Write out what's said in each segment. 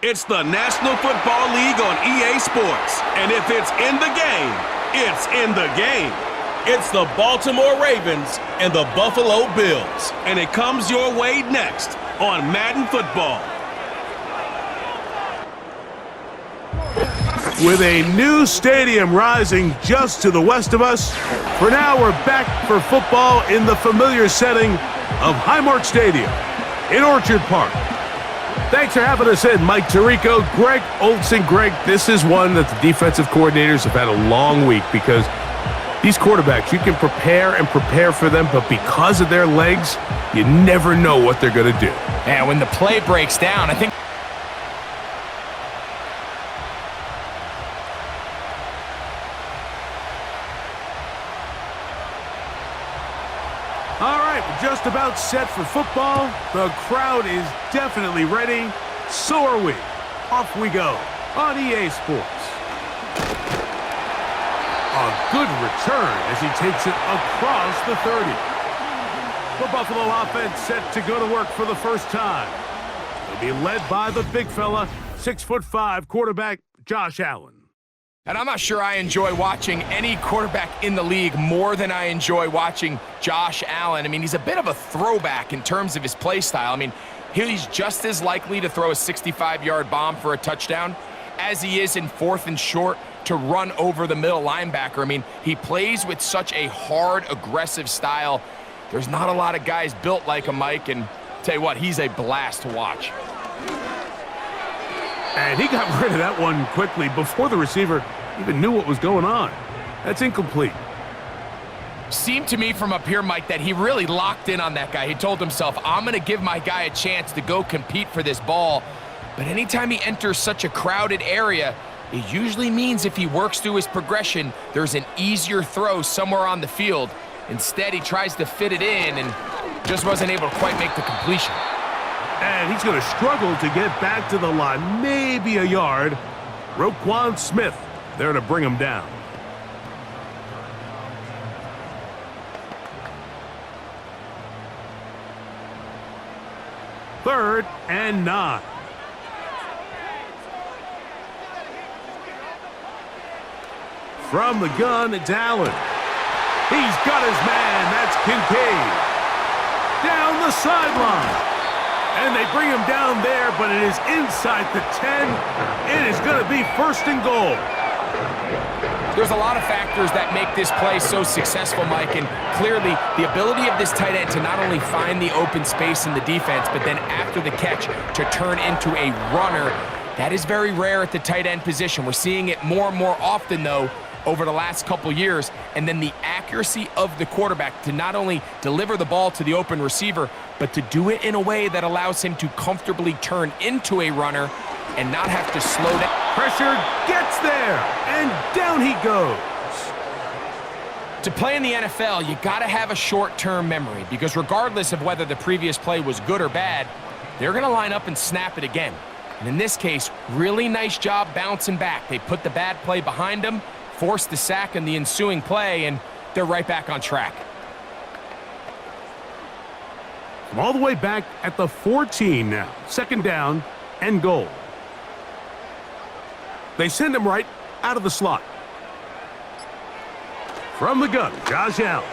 It's the National Football League on EA Sports. And if it's in the game, it's in the game. It's the Baltimore Ravens and the Buffalo Bills. And it comes your way next on Madden Football. With a new stadium rising just to the west of us, for now we're back for football in the familiar setting of Highmark Stadium in Orchard Park. Thanks for having us in, Mike Tirico, Greg Olson. Greg, this is one that the defensive coordinators have had a long week because these quarterbacks, you can prepare and prepare for them, but because of their legs, you never know what they're going to do. And when the play breaks down, I think... All right, we're just about set for football. The crowd is definitely ready. So are we. Off we go on EA Sports. A good return as he takes it across the 30. The Buffalo offense set to go to work for the first time. They'll be led by the big fella, 6'5" quarterback Josh Allen. And I'm not sure I enjoy watching any quarterback in the league more than I enjoy watching Josh Allen. I mean, he's a bit of a throwback in terms of his play style. I mean, he's just as likely to throw a 65-yard bomb for a touchdown as he is in 4th and short to run over the middle linebacker. I mean, he plays with such a hard, aggressive style. There's not a lot of guys built like him, Mike, and tell you what, he's a blast to watch. And he got rid of that one quickly before the receiver even knew what was going on. That's incomplete. Seemed to me from up here, Mike, that he really locked in on that guy. He told himself, I'm going to give my guy a chance to go compete for this ball. But anytime he enters such a crowded area, it usually means if he works through his progression, there's an easier throw somewhere on the field. Instead, he tries to fit it in and just wasn't able to quite make the completion. And he's going to struggle to get back to the line, maybe a yard. Roquan Smith there to bring him down. Third and 9. From the gun, it's Allen. He's got his man. That's Kincaid. Down the sideline. And they bring him down there, but it is inside the 10. It is going to be 1st and goal. There's a lot of factors that make this play so successful, Mike, and clearly the ability of this tight end to not only find the open space in the defense, but then after the catch to turn into a runner, that is very rare at the tight end position. We're seeing it more and more often, though, over the last couple years, and then the accuracy of the quarterback to not only deliver the ball to the open receiver, but to do it in a way that allows him to comfortably turn into a runner and not have to slow down. Pressure gets there, and down he goes. To play in the NFL, you got to have a short-term memory, because regardless of whether the previous play was good or bad, they're going to line up and snap it again. And in this case, really nice job bouncing back. They put the bad play behind them, forced the sack in the ensuing play, and they're right back on track. From all the way back at the 14 now. 2nd down and goal. They send him right out of the slot. From the gun, Josh Allen.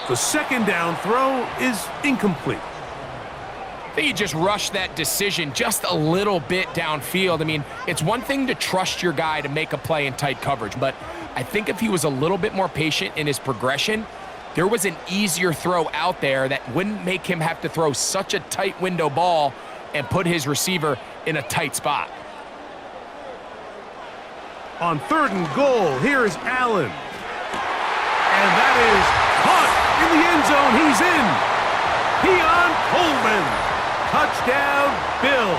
The 2nd down throw is incomplete. I think he just rushed that decision just a little bit downfield. I mean, it's one thing to trust your guy to make a play in tight coverage, but I think if he was a little bit more patient in his progression, there was an easier throw out there that wouldn't make him have to throw such a tight window ball and put his receiver in a tight spot. On 3rd and goal, here is Allen. And that is caught in the end zone. He's in. Keon Coleman. Touchdown, Bills.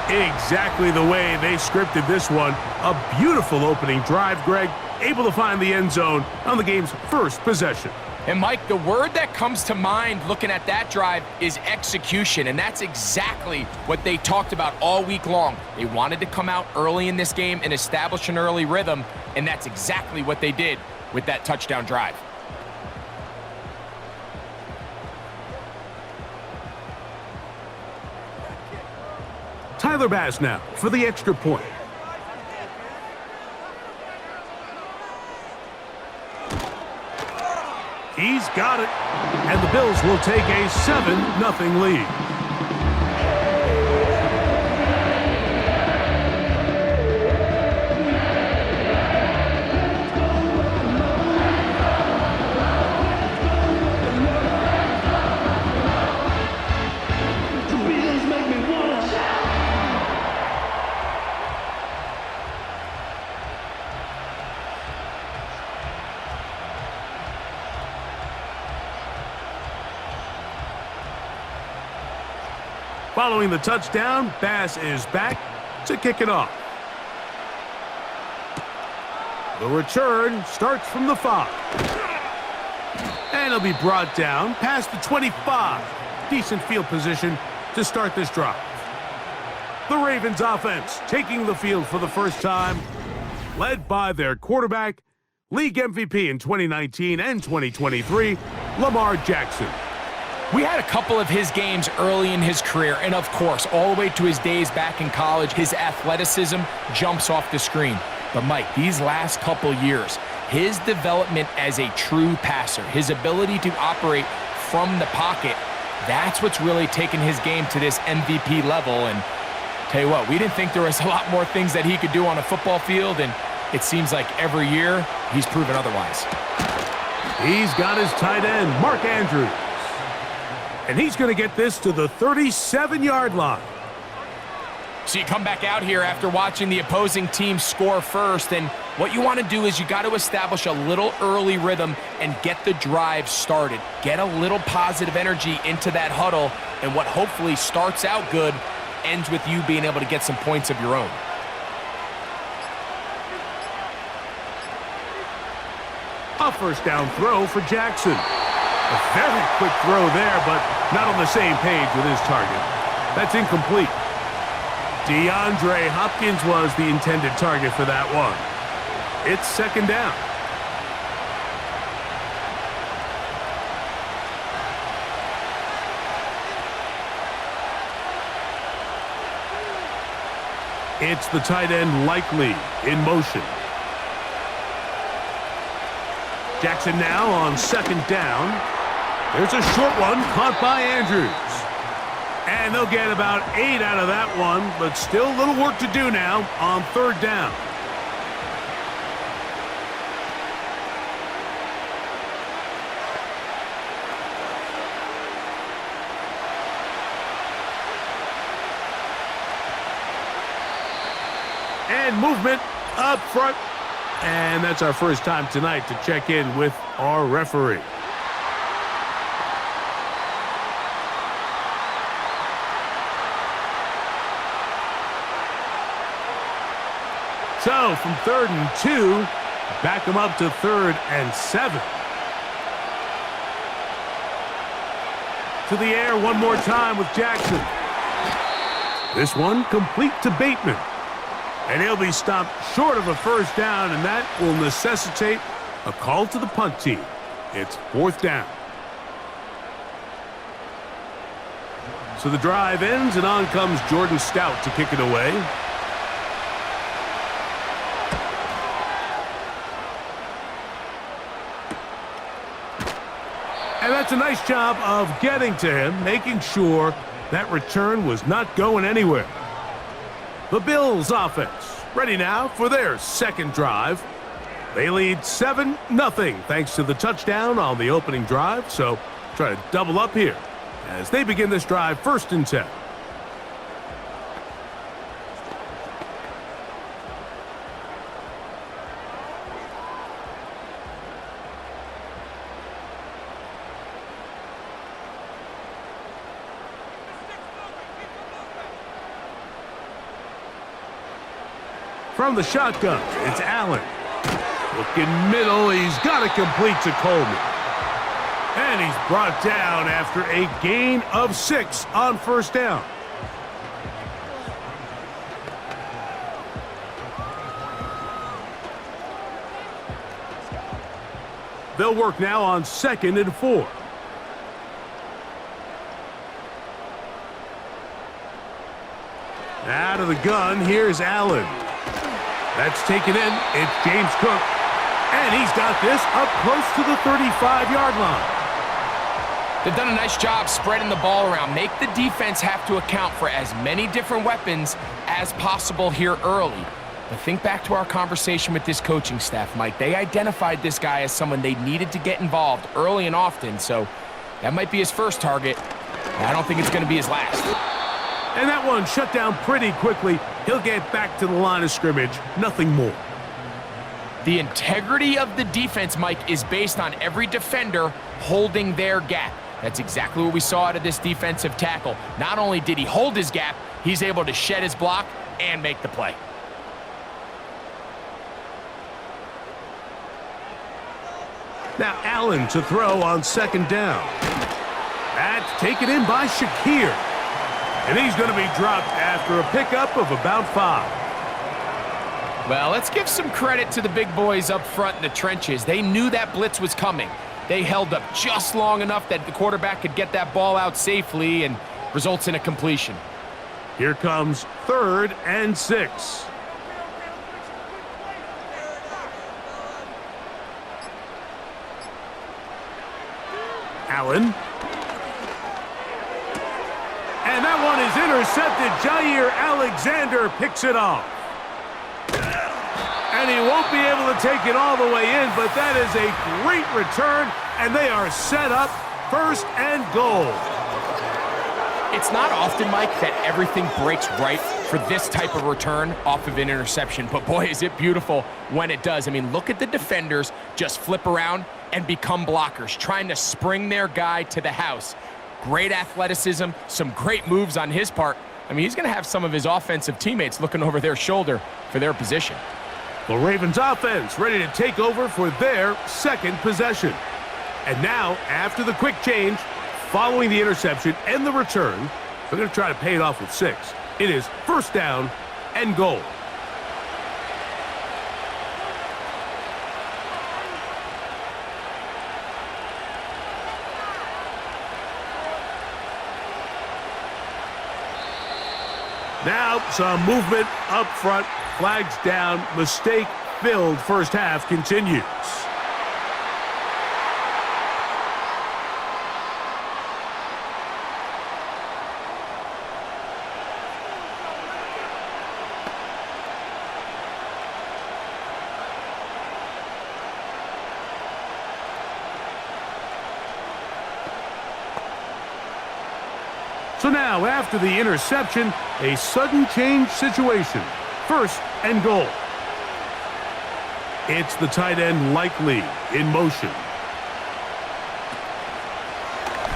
Exactly the way they scripted this one. A beautiful opening drive, Greg. Able to find the end zone on the game's first possession. And Mike, the word that comes to mind looking at that drive is execution, and that's exactly what they talked about all week long. They wanted to come out early in this game and establish an early rhythm, and that's exactly what they did with that touchdown drive. Tyler Bass now for the extra point. He's got it. And the Bills will take a 7-0 lead. Following the touchdown, Bass is back to kick it off. The return starts from the 5. And it'll be brought down past the 25. Decent field position to start this drive. The Ravens offense taking the field for the first time, led by their quarterback, league MVP in 2019 and 2023, Lamar Jackson. We had a couple of his games early in his career, and of course, all the way to his days back in college, his athleticism jumps off the screen. But Mike, these last couple years, his development as a true passer, his ability to operate from the pocket, that's what's really taken his game to this MVP level. And tell you what, we didn't think there was a lot more things that he could do on a football field, and it seems like every year he's proven otherwise. He's got his tight end, Mark Andrews. And he's going to get this to the 37-yard line. So you come back out here after watching the opposing team score first, and what you want to do is you got to establish a little early rhythm and get the drive started. Get a little positive energy into that huddle, and what hopefully starts out good ends with you being able to get some points of your own. A first down throw for Jackson. A very quick throw there, but not on the same page with his target. That's incomplete. DeAndre Hopkins was the intended target for that one. It's second down. It's the tight end Likely in motion. Jackson now on second down. There's a short one caught by Andrews. And they'll get about 8 out of that one, but still a little work to do now on third down. And movement up front. And that's our first time tonight to check in with our referee. So from 3rd and 2, back them up to 3rd and 7. To the air one more time with Jackson. This one complete to Bateman. And he'll be stopped short of a first down, and that will necessitate a call to the punt team. It's 4th down. So the drive ends, and on comes Jordan Stout to kick it away. And that's a nice job of getting to him, making sure that return was not going anywhere. The Bills offense ready now for their second drive. They lead 7-0 thanks to the touchdown on the opening drive, so try to double up here as they begin this drive 1st and 10. From the shotgun, it's Allen. Looking middle, he's got it complete to Coleman. And he's brought down after a gain of 6 on first down. They'll work now on 2nd and 4. Out of the gun, here's Allen. That's taken in. It's James Cook. And he's got this up close to the 35-yard line. They've done a nice job spreading the ball around. Make the defense have to account for as many different weapons as possible here early. But think back to our conversation with this coaching staff, Mike. They identified this guy as someone they needed to get involved early and often, so that might be his first target. I don't think it's going to be his last. And that one shut down pretty quickly. He'll get back to the line of scrimmage, nothing more. The integrity of the defense, Mike, is based on every defender holding their gap. That's exactly what we saw out of this defensive tackle. Not only did he hold his gap, he's able to shed his block and make the play. Now Allen to throw on second down. That's taken in by Shakir. And he's going to be dropped after a pickup of about 5. Well, let's give some credit to the big boys up front in the trenches. They knew that blitz was coming. They held up just long enough that the quarterback could get that ball out safely and results in a completion. Here comes 3rd and 6. Allen. And that one is intercepted. Jair Alexander picks it off. And he won't be able to take it all the way in, but that is a great return, and they are set up 1st and goal. It's not often, Mike, that everything breaks right for this type of return off of an interception, but boy, is it beautiful when it does. I mean, look at the defenders just flip around and become blockers, trying to spring their guy to the house. Great athleticism, some great moves on his part. I mean, he's going to have some of his offensive teammates looking over their shoulder for their position. The Ravens offense ready to take over for their 2nd possession. And now, after the quick change, following the interception and the return, they're going to try to pay it off with 6. It is 1st down and goal. Now, some movement up front. Flags down. Mistake-filled first half continues. So now, after the interception, a sudden change situation. 1st and goal. It's the tight end likely in motion.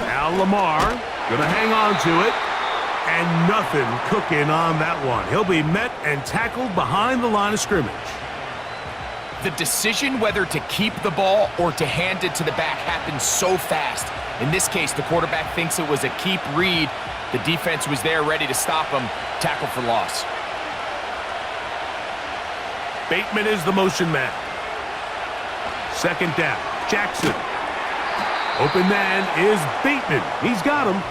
Now Lamar going to hang on to it. And nothing cooking on that one. He'll be met and tackled behind the line of scrimmage. The decision whether to keep the ball or to hand it to the back happens so fast. In this case, the quarterback thinks it was a keep read. The defense was there ready to stop him. Tackle for loss. Bateman is the motion man. 2nd down. Jackson. Open man is Bateman. He's got him.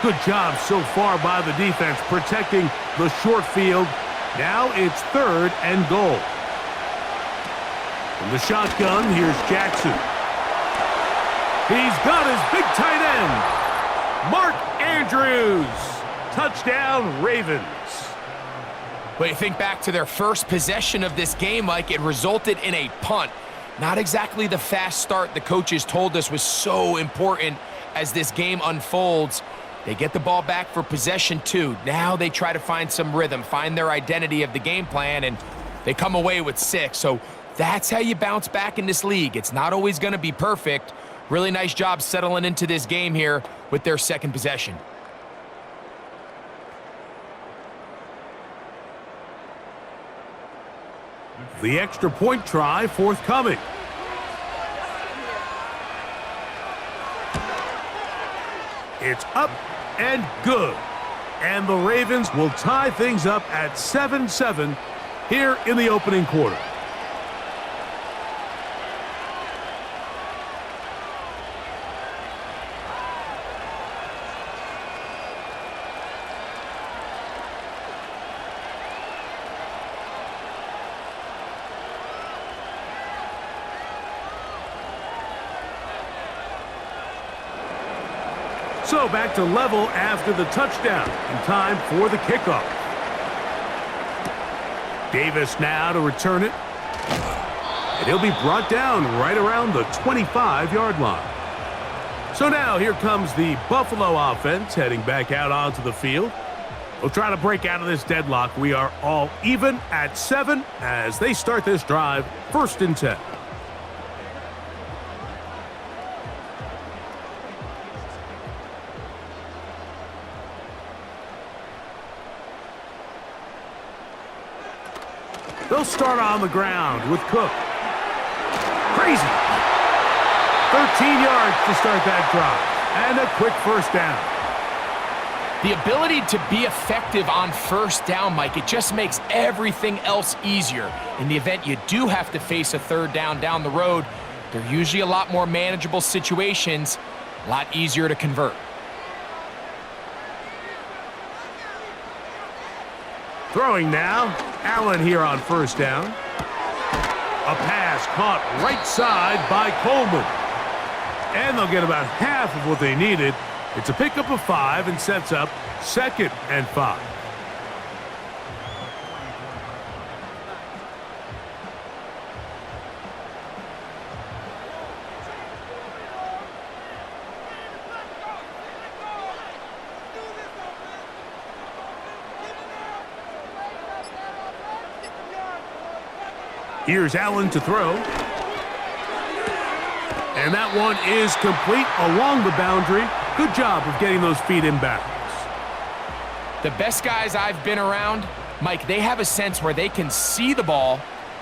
Good job so far by the defense protecting the short field. Now it's 3rd and goal. From the shotgun, here's Jackson. He's got his big tight end, Mark Andrews. Touchdown, Ravens. But you think back to their first possession of this game, Mike, it resulted in a punt. Not exactly the fast start the coaches told us was so important as this game unfolds. They get the ball back for possession 2. Now they try to find some rhythm, find their identity of the game plan, and they come away with 6. So that's how you bounce back in this league. It's not always going to be perfect. Really nice job settling into this game here with their 2nd possession. The extra point try forthcoming. It's up and good. And the Ravens will tie things up at 7-7 here in the opening quarter. So back to level after the touchdown, and time for the kickoff. Davis now to return it. And he'll be brought down right around the 25-yard line. So now here comes the Buffalo offense heading back out onto the field. We'll try to break out of this deadlock. We are all even at 7 as they start this drive, 1st and 10. They'll start on the ground with Cook. Crazy. 13 yards to start that drive. And a quick 1st down. The ability to be effective on 1st down, Mike, it just makes everything else easier. In the event you do have to face a 3rd down the road, they're usually a lot more manageable situations, a lot easier to convert. Throwing now, Allen here on 1st down. A pass caught right side by Coleman. And they'll get about half of what they needed. It's a pickup of 5 and sets up 2nd and 5. Here's Allen to throw. And that one is complete along the boundary. Good job of getting those feet in bounds. The best guys I've been around, Mike, they have a sense where they can see the ball,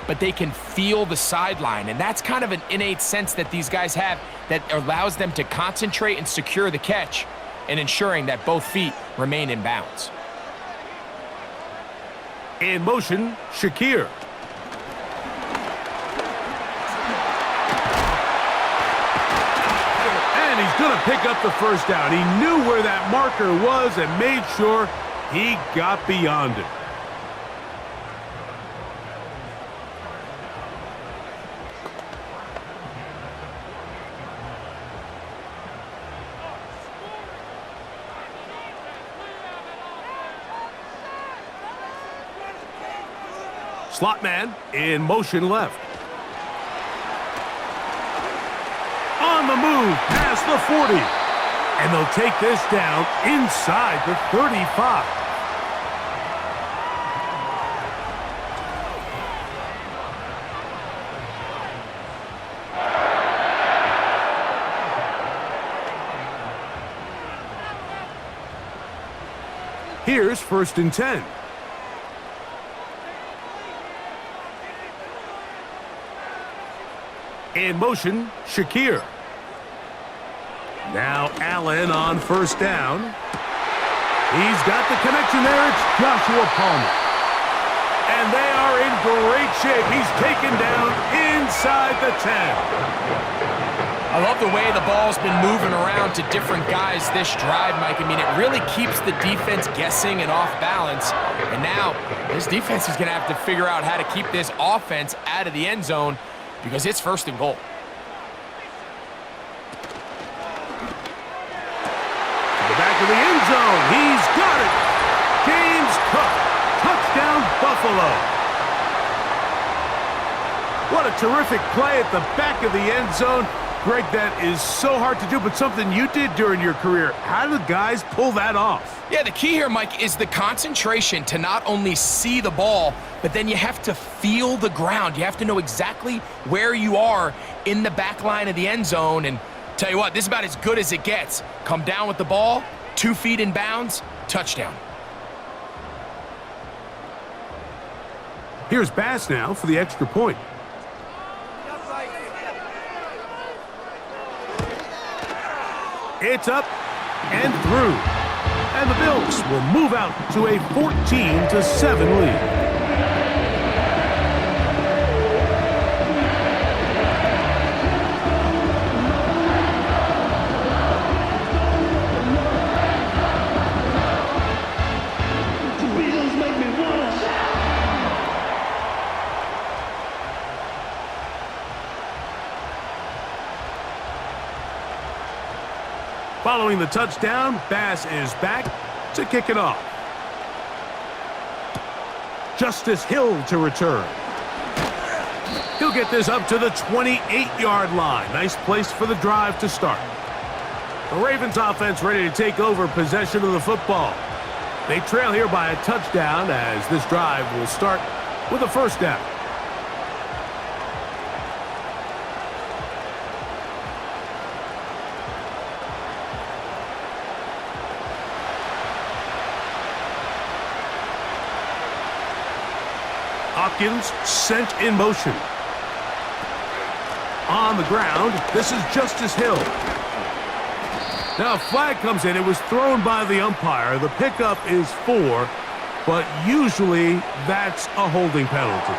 but they can feel the sideline. And that's kind of an innate sense that these guys have that allows them to concentrate and secure the catch and ensuring that both feet remain in bounds. In motion, Shakir. He's going to pick up the 1st down. He knew where that marker was and made sure he got beyond it. Slot man in motion left. On the move, past the 40. And they'll take this down inside the 35. Here's 1st and 10. In motion, Shakir. Now Allen on 1st down. He's got the connection there. It's Joshua Palmer. And they are in great shape. He's taken down inside the 10. I love the way the ball's been moving around to different guys this drive, Mike. I mean, it really keeps the defense guessing and off balance. And now this defense is going to have to figure out how to keep this offense out of the end zone because it's 1st and goal. Back of the end zone. He's got it. James Cook. Touchdown, Buffalo. What a terrific play at the back of the end zone. Greg, that is so hard to do, but something you did during your career. How do the guys pull that off? Yeah, the key here, Mike, is the concentration to not only see the ball, but then you have to feel the ground. You have to know exactly where you are in the back line of the end zone. And tell you what, this is about as good as it gets. Come down with the ball, 2 feet in bounds, touchdown. Here's Bass now for the extra point. It's up and through. And the Bills will move out to a 14-7 lead. Following the touchdown, Bass is back to kick it off. Justice Hill to return. He'll get this up to the 28-yard line. Nice place for the drive to start. The Ravens offense ready to take over possession of the football. They trail here by a touchdown as this drive will start with a first down. Hopkins sent in motion. On the ground, this is Justice Hill. Now a flag comes in. It was thrown by the umpire. The pickup is 4, but usually that's a holding penalty.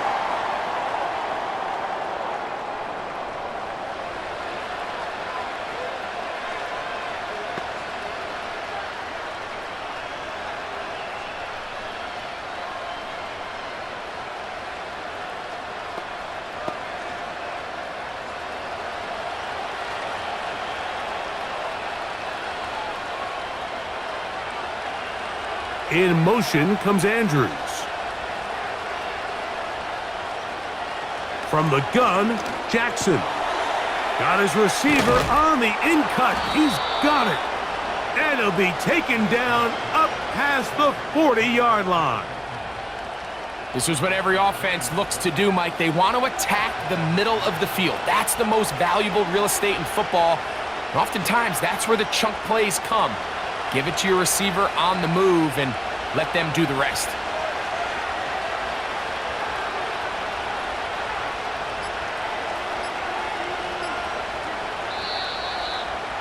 In motion comes Andrews. From the gun, Jackson. Got his receiver on the in-cut. He's got it. And he'll be taken down up past the 40-yard line. This is what every offense looks to do, Mike. They want to attack the middle of the field. That's the most valuable real estate in football. And oftentimes, that's where the chunk plays come. Give it to your receiver on the move and let them do the rest.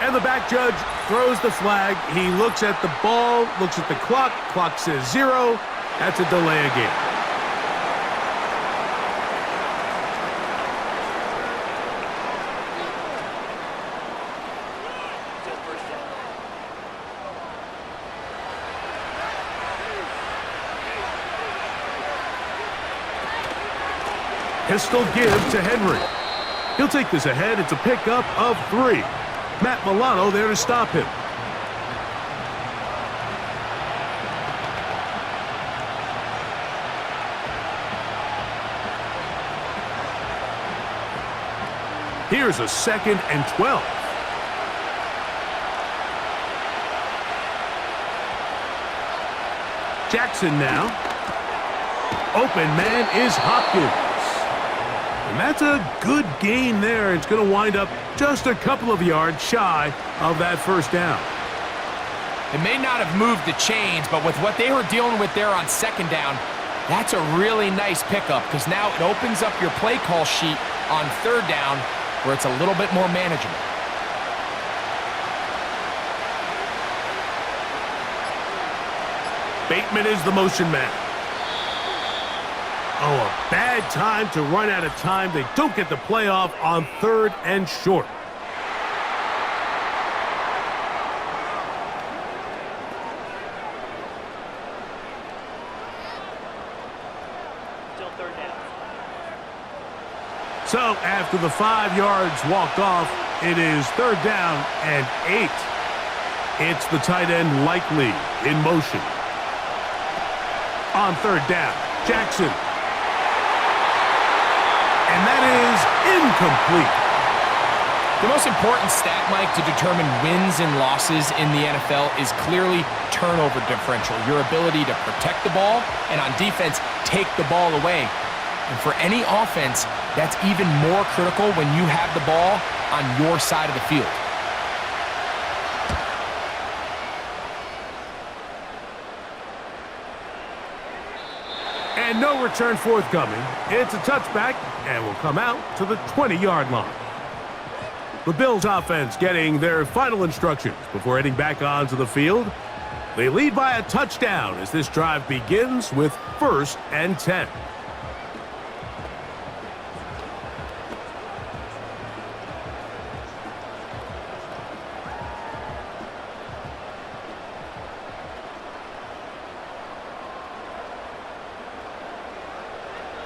And the back judge throws the flag. He looks at the ball, looks at the clock. Clock says 0. That's a delay of game. Pistol give to Henry. He'll take this ahead. It's a pickup of 3. Matt Milano there to stop him. Here's a 2nd and 12. Jackson now. Open man is Hopkins. And that's a good gain there. It's going to wind up just a couple of yards shy of that first down. It may not have moved the chains, but with what they were dealing with there on 2nd down, that's a really nice pickup because now it opens up your play call sheet on 3rd down where it's a little bit more manageable. Bateman is the motion man. Oh, a bad time to run out of time. They don't get the playoff on 3rd and short. Still 3rd down. So after the 5 yards walked off, it is 3rd down and 8. It's the tight end Likely in motion. On 3rd down, Jackson. And that is incomplete. The most important stat, Mike, to determine wins and losses in the NFL is clearly turnover differential, your ability to protect the ball and on defense, take the ball away. And for any offense, that's even more critical when you have the ball on your side of the field. And no return forthcoming. It's a touchback and will come out to the 20-yard line. The Bills offense getting their final instructions before heading back onto the field. They lead by a touchdown as this drive begins with 1st and 10.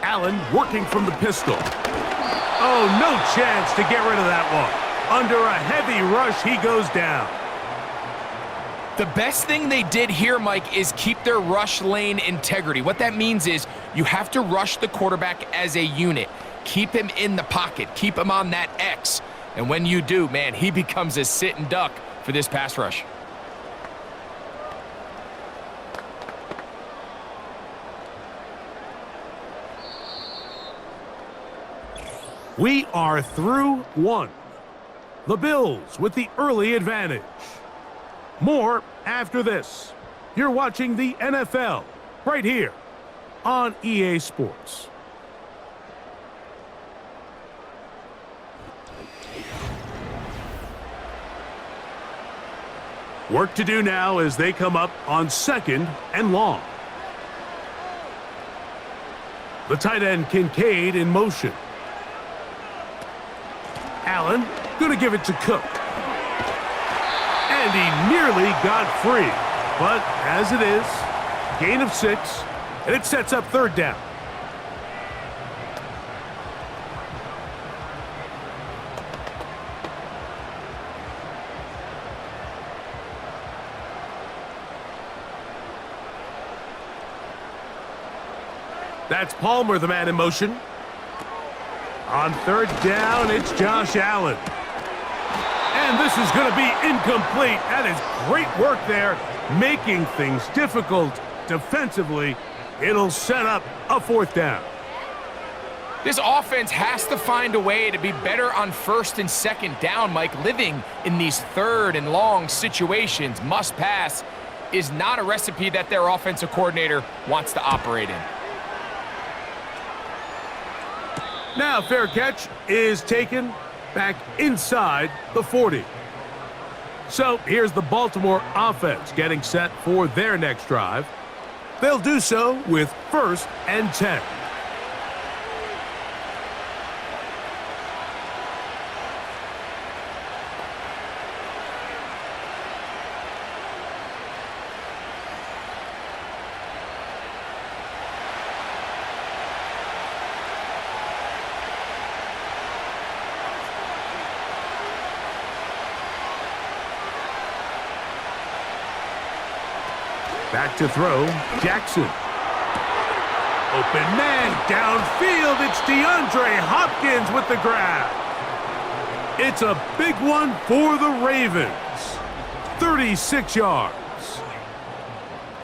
Allen working from the pistol. Oh, no chance to get rid of that one. Under a heavy rush, he goes down. The best thing they did here, Mike, is keep their rush lane integrity. What that means is you have to rush the quarterback as a unit. Keep him in the pocket. Keep him on that X. And when you do, man, he becomes a sitting duck for this pass rush. We are through one. The Bills with the early advantage. More after this. You're watching the NFL right here on EA Sports. Work to do now as they come up on 2nd and long. The tight end Kincaid in motion. Allen gonna give it to Cook. And he nearly got free. But as it is, gain of 6, and it sets up 3rd down. That's Palmer, the man in motion. On 3rd down, it's Josh Allen. And this is going to be incomplete. That is great work there, making things difficult defensively. It'll set up a 4th down. This offense has to find a way to be better on 1st and 2nd down, Mike. Living in these 3rd and long situations, must pass, is not a recipe that their offensive coordinator wants to operate in. Now fair catch is taken back inside the 40. So here's the Baltimore offense getting set for their next drive. They'll do so with 1st and 10. Back to throw, Jackson. Open man, downfield, it's DeAndre Hopkins with the grab. It's a big one for the Ravens. 36 yards.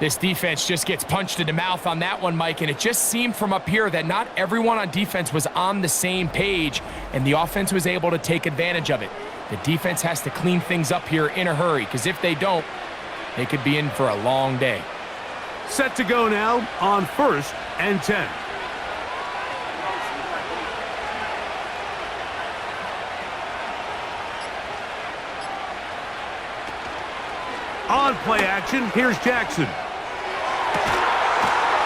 This defense just gets punched in the mouth on that one, Mike, and it just seemed from up here that not everyone on defense was on the same page, and the offense was able to take advantage of it. The defense has to clean things up here in a hurry, because if they don't, they could be in for a long day. Set to go now on 1st and 10. On play action, here's Jackson.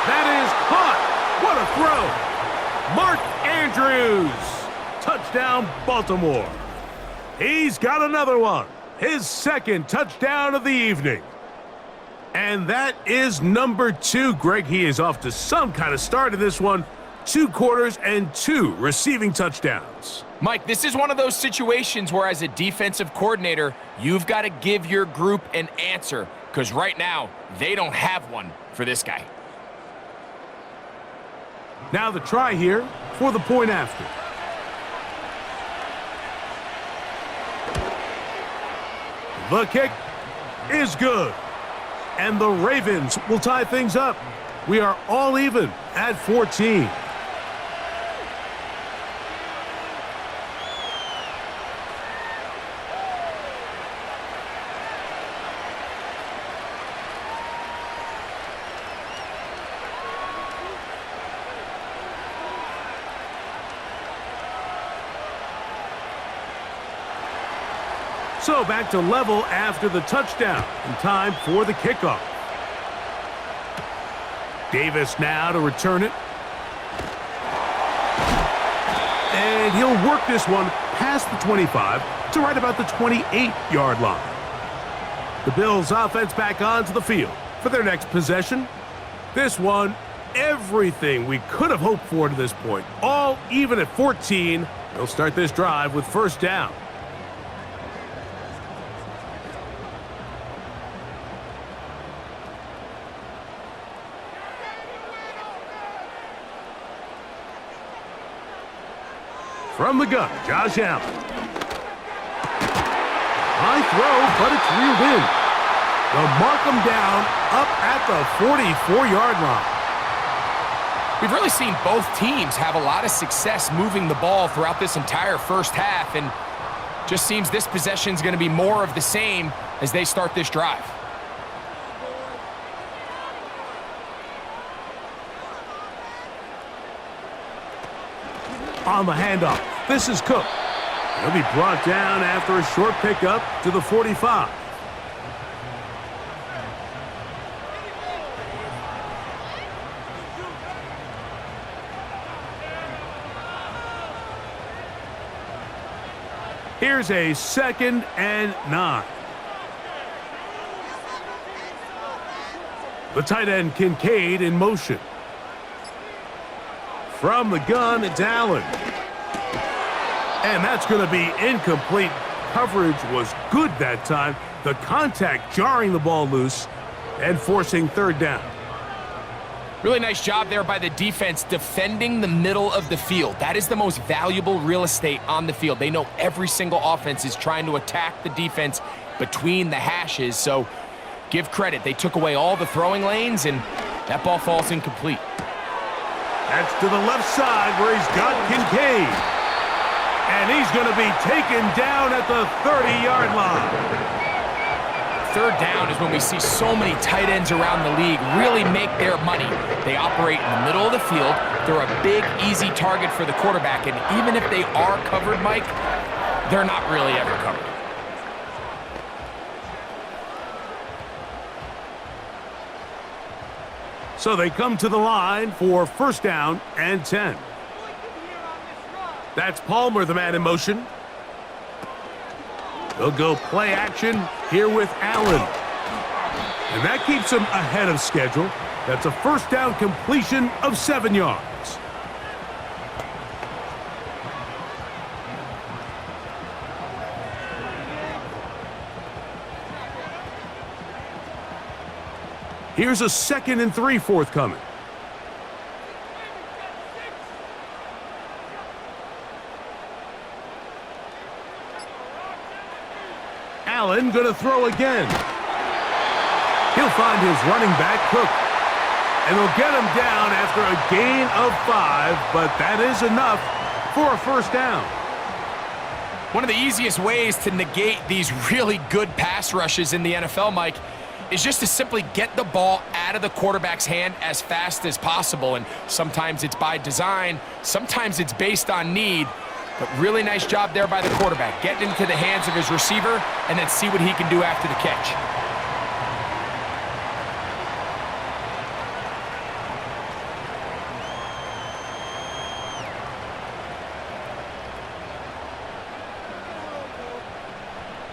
That is caught. What a throw. Mark Andrews. Touchdown, Baltimore. He's got another one. His 2nd touchdown of the evening. And that is number 2. Greg, he is off to some kind of start in this one. 2 quarters and 2 receiving touchdowns. Mike, this is one of those situations where as a defensive coordinator, you've got to give your group an answer, because right now, they don't have one for this guy. Now the try here for the point after. The kick is good. And the Ravens will tie things up. We are all even at 14. So back to level after the touchdown, and time for the kickoff. Davis now to return it. And he'll work this one past the 25 to right about the 28-yard line. The Bills offense back onto the field for their next possession. This one, everything we could have hoped for to this point. All even at 14. They'll start this drive with 1st down. From the gun, Josh Allen. High throw, but it's reeled in. They'll mark him down up at the 44-yard line. We've really seen both teams have a lot of success moving the ball throughout this entire first half, and just seems this possession is going to be more of the same as they start this drive. On the handoff, this is Cook. He'll be brought down after a short pickup to the 45. Here's a 2nd and 9. The tight end Kincaid in motion. From the gun, it's Allen. And that's going to be incomplete. Coverage was good that time. The contact jarring the ball loose and forcing 3rd down. Really nice job there by the defense defending the middle of the field. That is the most valuable real estate on the field. They know every single offense is trying to attack the defense between the hashes, so give credit. They took away all the throwing lanes, and that ball falls incomplete. That's to the left side where he's got Kincaid. And he's going to be taken down at the 30-yard line. 3rd down is when we see so many tight ends around the league really make their money. They operate in the middle of the field. They're a big, easy target for the quarterback, and even if they are covered, Mike, they're not really ever covered. So they come to the line for 1st down and 10. That's Palmer, the man in motion. They'll go play action here with Allen. And that keeps him ahead of schedule. That's a 1st down completion of 7 yards. Here's a 2nd and 3 forthcoming. Allen going to throw again. He'll find his running back, Cook. And they'll get him down after a gain of 5, but that is enough for a 1st down. One of the easiest ways to negate these really good pass rushes in the NFL, Mike, is just to simply get the ball out of the quarterback's hand as fast as possible. And sometimes it's by design, sometimes it's based on need. But really nice job there by the quarterback, getting into the hands of his receiver and then see what he can do after the catch.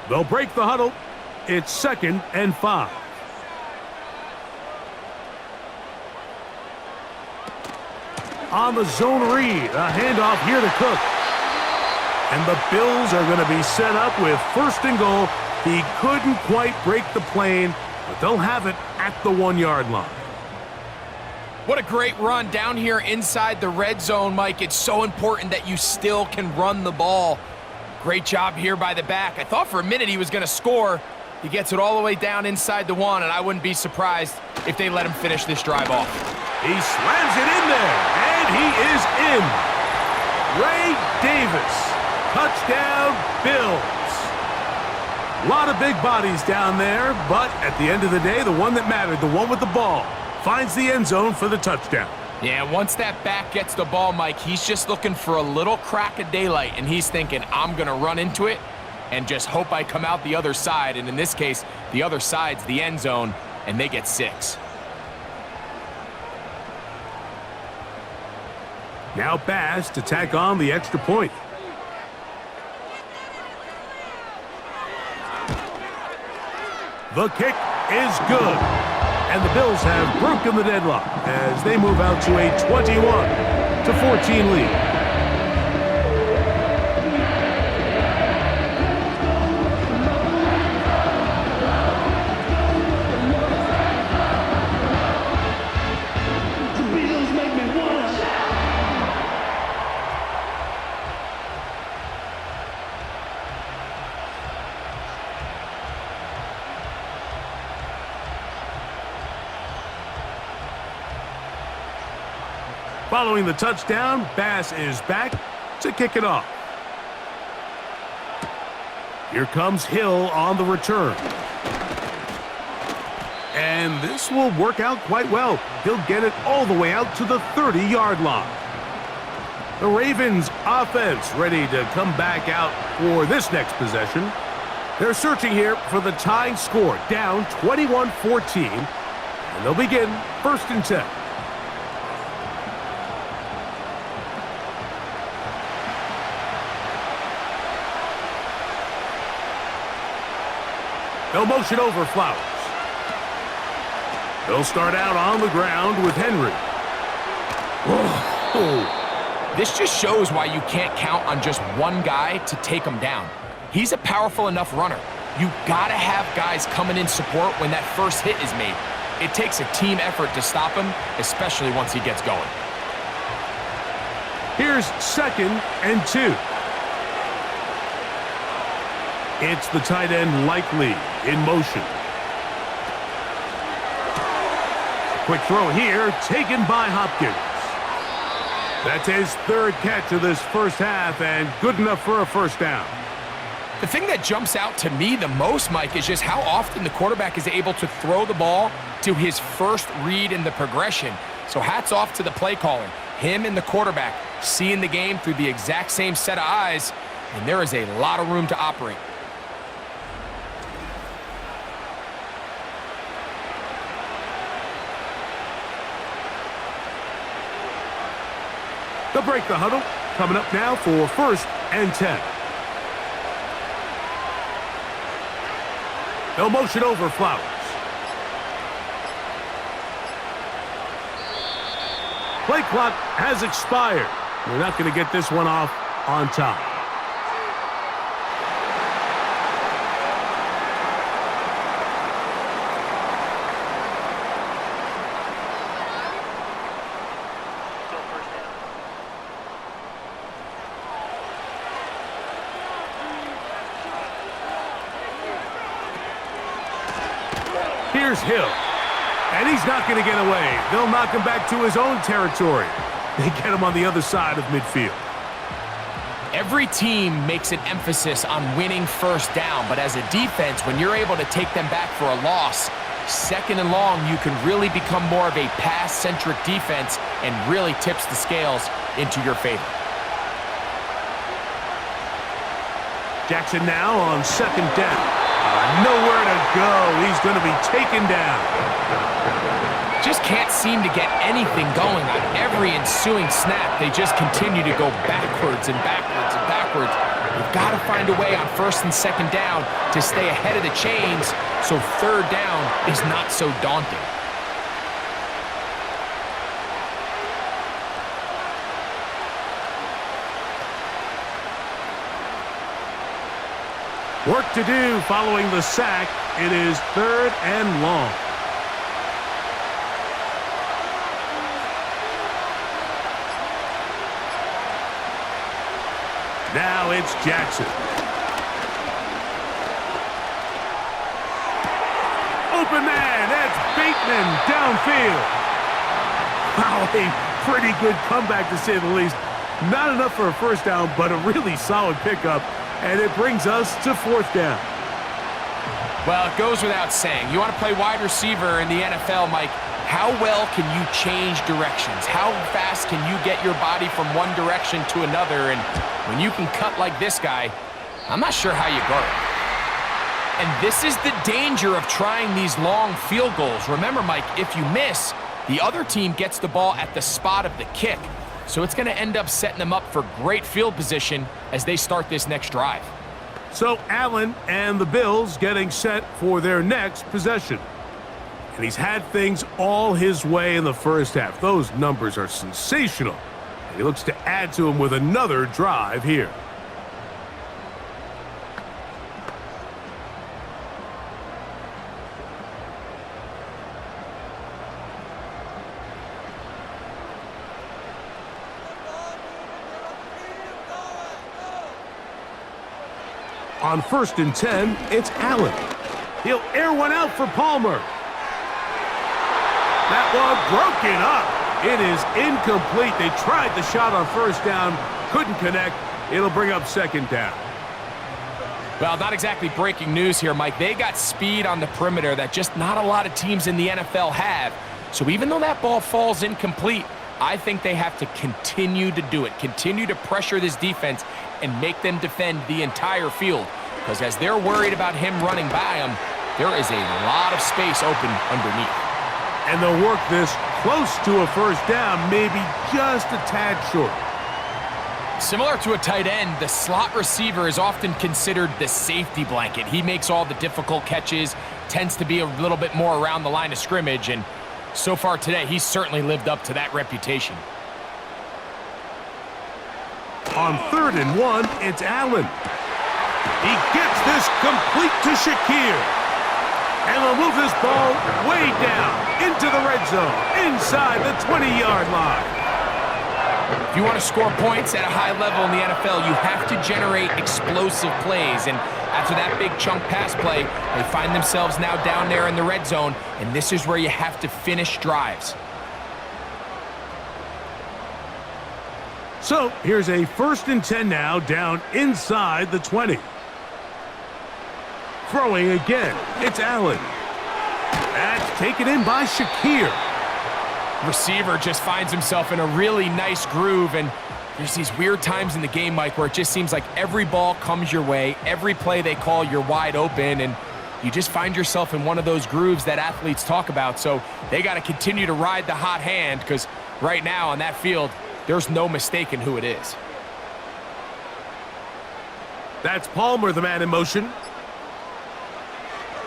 They'll break the huddle. It's 2nd and 5. On the zone read, a handoff here to Cook. And the Bills are going to be set up with 1st and goal. He couldn't quite break the plane, but they'll have it at the 1-yard line. What a great run down here inside the red zone, Mike. It's so important that you still can run the ball. Great job here by the back. I thought for a minute he was going to score. He gets it all the way down inside the 1, and I wouldn't be surprised if they let him finish this drive off. He slams it in there, and he is in. Ray Davis. Touchdown, Bills. A lot of big bodies down there, but at the end of the day, the one that mattered, the one with the ball, finds the end zone for the touchdown. Yeah, once that back gets the ball, Mike, he's just looking for a little crack of daylight, and he's thinking, I'm going to run into it and just hope I come out the other side. And in this case, the other side's the end zone, and they get 6. Now Bass to tack on the extra point. The kick is good. And the Bills have broken the deadlock as they move out to a 21-14 lead. Following the touchdown, Bass is back to kick it off. Here comes Hill on the return. And this will work out quite well. He'll get it all the way out to the 30-yard line. The Ravens offense ready to come back out for this next possession. They're searching here for the tying score, down 21-14. And they'll begin 1st and 10. They'll motion over Flowers. They'll start out on the ground with Henry. Oh. This just shows why you can't count on just one guy to take him down. He's a powerful enough runner. You gotta have guys coming in support when that first hit is made. It takes a team effort to stop him, especially once he gets going. Here's 2nd and 2. It's the tight end Likely in motion. Quick throw here, taken by Hopkins. That's his 3rd catch of this first half and good enough for a first down. The thing that jumps out to me the most, Mike, is just how often the quarterback is able to throw the ball to his first read in the progression. So hats off to the play caller. Him and the quarterback seeing the game through the exact same set of eyes, and there is a lot of room to operate. They'll break the huddle. Coming up now for 1st and 10. They'll motion over Flowers. Play clock has expired. We're not going to get this one off on time. Here's Hill. And he's not going to get away. They'll knock him back to his own territory. They get him on the other side of midfield. Every team makes an emphasis on winning first down, but as a defense, when you're able to take them back for a loss, 2nd and long, you can really become more of a pass-centric defense and really tips the scales into your favor. Jackson now on 2nd down. Nowhere to go. He's going to be taken down. Just can't seem to get anything going on every ensuing snap. They just continue to go backwards and backwards and backwards. You've got to find a way on 1st and 2nd down to stay ahead of the chains so 3rd down is not so daunting. Work to do following the sack. It is 3rd and long. Now it's Jackson. Open man, that's Bateman downfield. Wow, a pretty good comeback to say the least. Not enough for a first down, but a really solid pickup. And it brings us to 4th down. Well, it goes without saying. You want to play wide receiver in the NFL, Mike, how well can you change directions? How fast can you get your body from one direction to another? And when you can cut like this guy, I'm not sure how you guard it. And this is the danger of trying these long field goals. Remember, Mike, if you miss, the other team gets the ball at the spot of the kick. So it's going to end up setting them up for great field position as they start this next drive. So Allen and the Bills getting set for their next possession. And he's had things all his way in the first half. Those numbers are sensational. And he looks to add to them with another drive here. On 1st and 10, it's Allen. He'll air one out for Palmer. That one broken up. It is incomplete. They tried the shot on first down, couldn't connect. It'll bring up second down. Well, not exactly breaking news here, Mike. They got speed on the perimeter that just not a lot of teams in the NFL have. So even though that ball falls incomplete, I think they have to continue to do it, continue to pressure this defense and make them defend the entire field. Because as they're worried about him running by them, there is a lot of space open underneath. And they'll work this close to a first down, maybe just a tad short. Similar to a tight end, the slot receiver is often considered the safety blanket. He makes all the difficult catches, tends to be a little bit more around the line of scrimmage, and so far today, he's certainly lived up to that reputation. On 3rd and 1, it's Allen. He gets this complete to Shakir. And they'll move this ball way down into the red zone, inside the 20-yard line. If you want to score points at a high level in the NFL, you have to generate explosive plays. And after that big chunk pass play, they find themselves now down there in the red zone, and this is where you have to finish drives. So here's a 1st and 10 now, down inside the 20. Throwing again, it's Allen. That's taken in by Shakir. Receiver just finds himself in a really nice groove, and there's these weird times in the game, Mike, where it just seems like every ball comes your way, every play they call, you're wide open, and you just find yourself in one of those grooves that athletes talk about. So they got to continue to ride the hot hand, because right now on that field, there's no mistaking who it is. That's Palmer, the man in motion.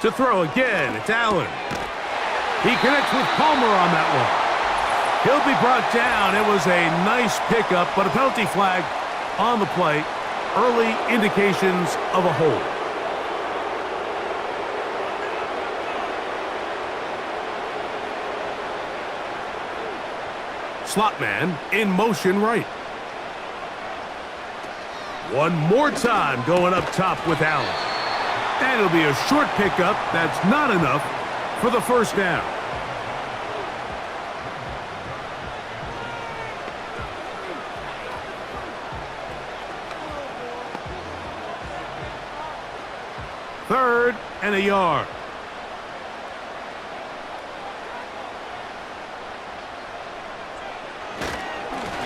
To throw again, it's Allen. He connects with Palmer on that one. He'll be brought down. It was a nice pickup, but a penalty flag on the play. Early indications of a hold. Slot man in motion right. One more time going up top with Allen. And it'll be a short pickup. That's not enough for the first down. Third and a yard.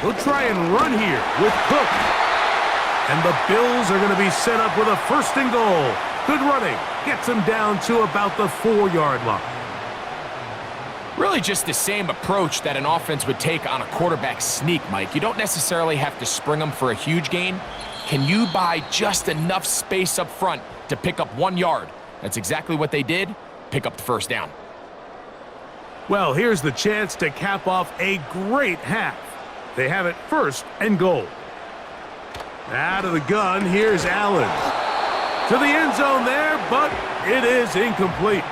He'll try and run here with Cook. And the Bills are going to be set up with a 1st and goal. Good running. Gets them down to about the 4-yard line. Really just the same approach that an offense would take on a quarterback sneak, Mike. You don't necessarily have to spring them for a huge gain. Can you buy just enough space up front to pick up 1 yard? That's exactly what they did. Pick up the first down. Well, here's the chance to cap off a great half. They have it 1st and goal. Out of the gun, here's Allen. To the end zone there, but it is incomplete.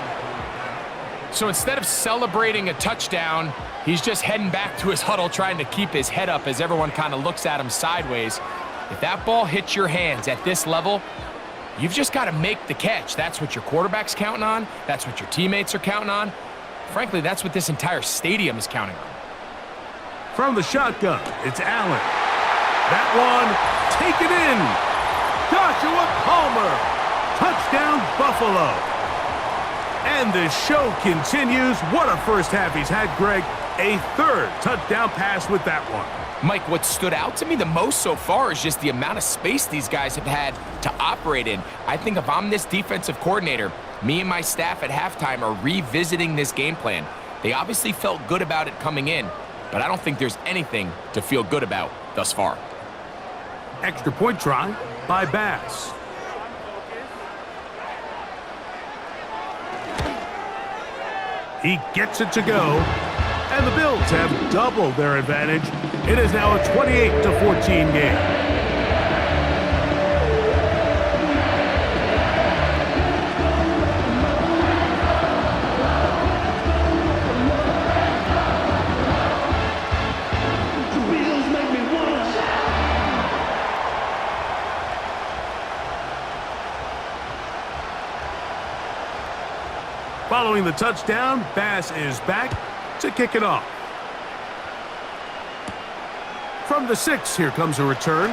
So instead of celebrating a touchdown, he's just heading back to his huddle trying to keep his head up as everyone kind of looks at him sideways. If that ball hits your hands at this level, you've just got to make the catch. That's what your quarterback's counting on. That's what your teammates are counting on. Frankly, that's what this entire stadium is counting on. From the shotgun, it's Allen. That one, taken in. Joshua Palmer. Touchdown, Buffalo. And the show continues. What a first half he's had, Greg. A 3rd touchdown pass with that one. Mike, what stood out to me the most so far is just the amount of space these guys have had to operate in. I think if I'm this defensive coordinator, me and my staff at halftime are revisiting this game plan. They obviously felt good about it coming in, but I don't think there's anything to feel good about thus far. Extra point try by Bass. He gets it to go, and the Bills have doubled their advantage. It is now a 28-14 game. Following the touchdown, Bass is back to kick it off. From the 6, here comes a return.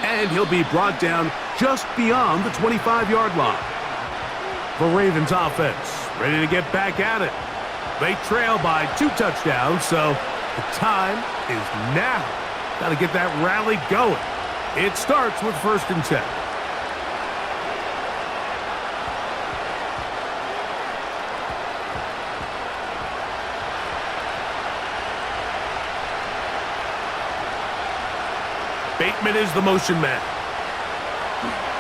And he'll be brought down just beyond the 25-yard line. The Ravens offense ready to get back at it. They trail by 2 touchdowns, so the time is now. Got to get that rally going. It starts with 1st and 10. Bateman is the motion man.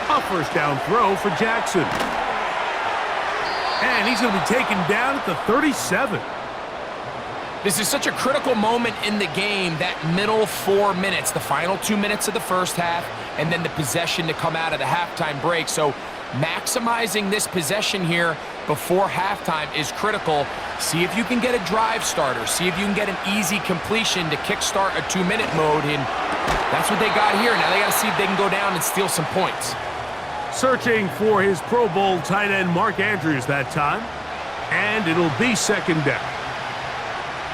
A 1st down throw for Jackson. And he's going to be taken down at the 37. This is such a critical moment in the game, that middle 4 minutes, the final 2 minutes of the first half, and then the possession to come out of the halftime break. So maximizing this possession here before halftime is critical. See if you can get a drive starter. See if you can get an easy completion to kickstart a 2-minute mode, and that's what they got here. Now they got to see if they can go down and steal some points. Searching for his Pro Bowl tight end Mark Andrews that time, and it'll be 2nd down.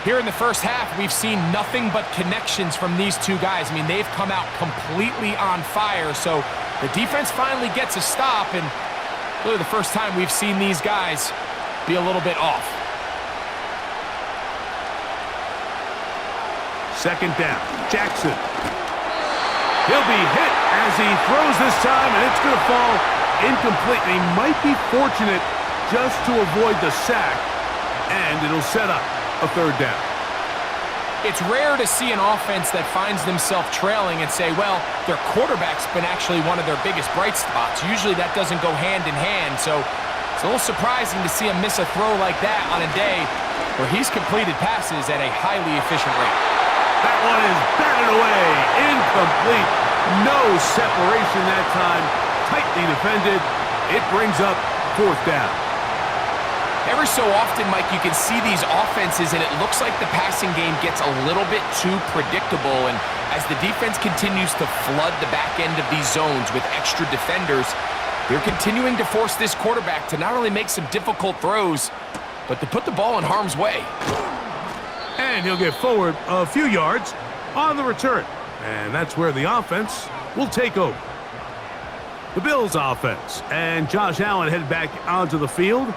Here in the first half, we've seen nothing but connections from these 2 guys. I mean, they've come out completely on fire, so the defense finally gets a stop, and really the first time we've seen these guys be a little bit off. 2nd down, Jackson. He'll be hit as he throws this time, and it's going to fall incomplete. He might be fortunate just to avoid the sack, and it'll set up a 3rd down. It's rare to see an offense that finds themselves trailing and say, well, their quarterback's been actually one of their biggest bright spots. Usually that doesn't go hand in hand, so it's a little surprising to see him miss a throw like that on a day where he's completed passes at a highly efficient rate. That one is batted away, incomplete. No separation that time, tightly defended. It brings up 4th down. Every so often, Mike, you can see these offenses, and it looks like the passing game gets a little bit too predictable. And as the defense continues to flood the back end of these zones with extra defenders, they're continuing to force this quarterback to not only make some difficult throws, but to put the ball in harm's way. And he'll get forward a few yards on the return. And that's where the offense will take over. The Bills offense and Josh Allen head back onto the field.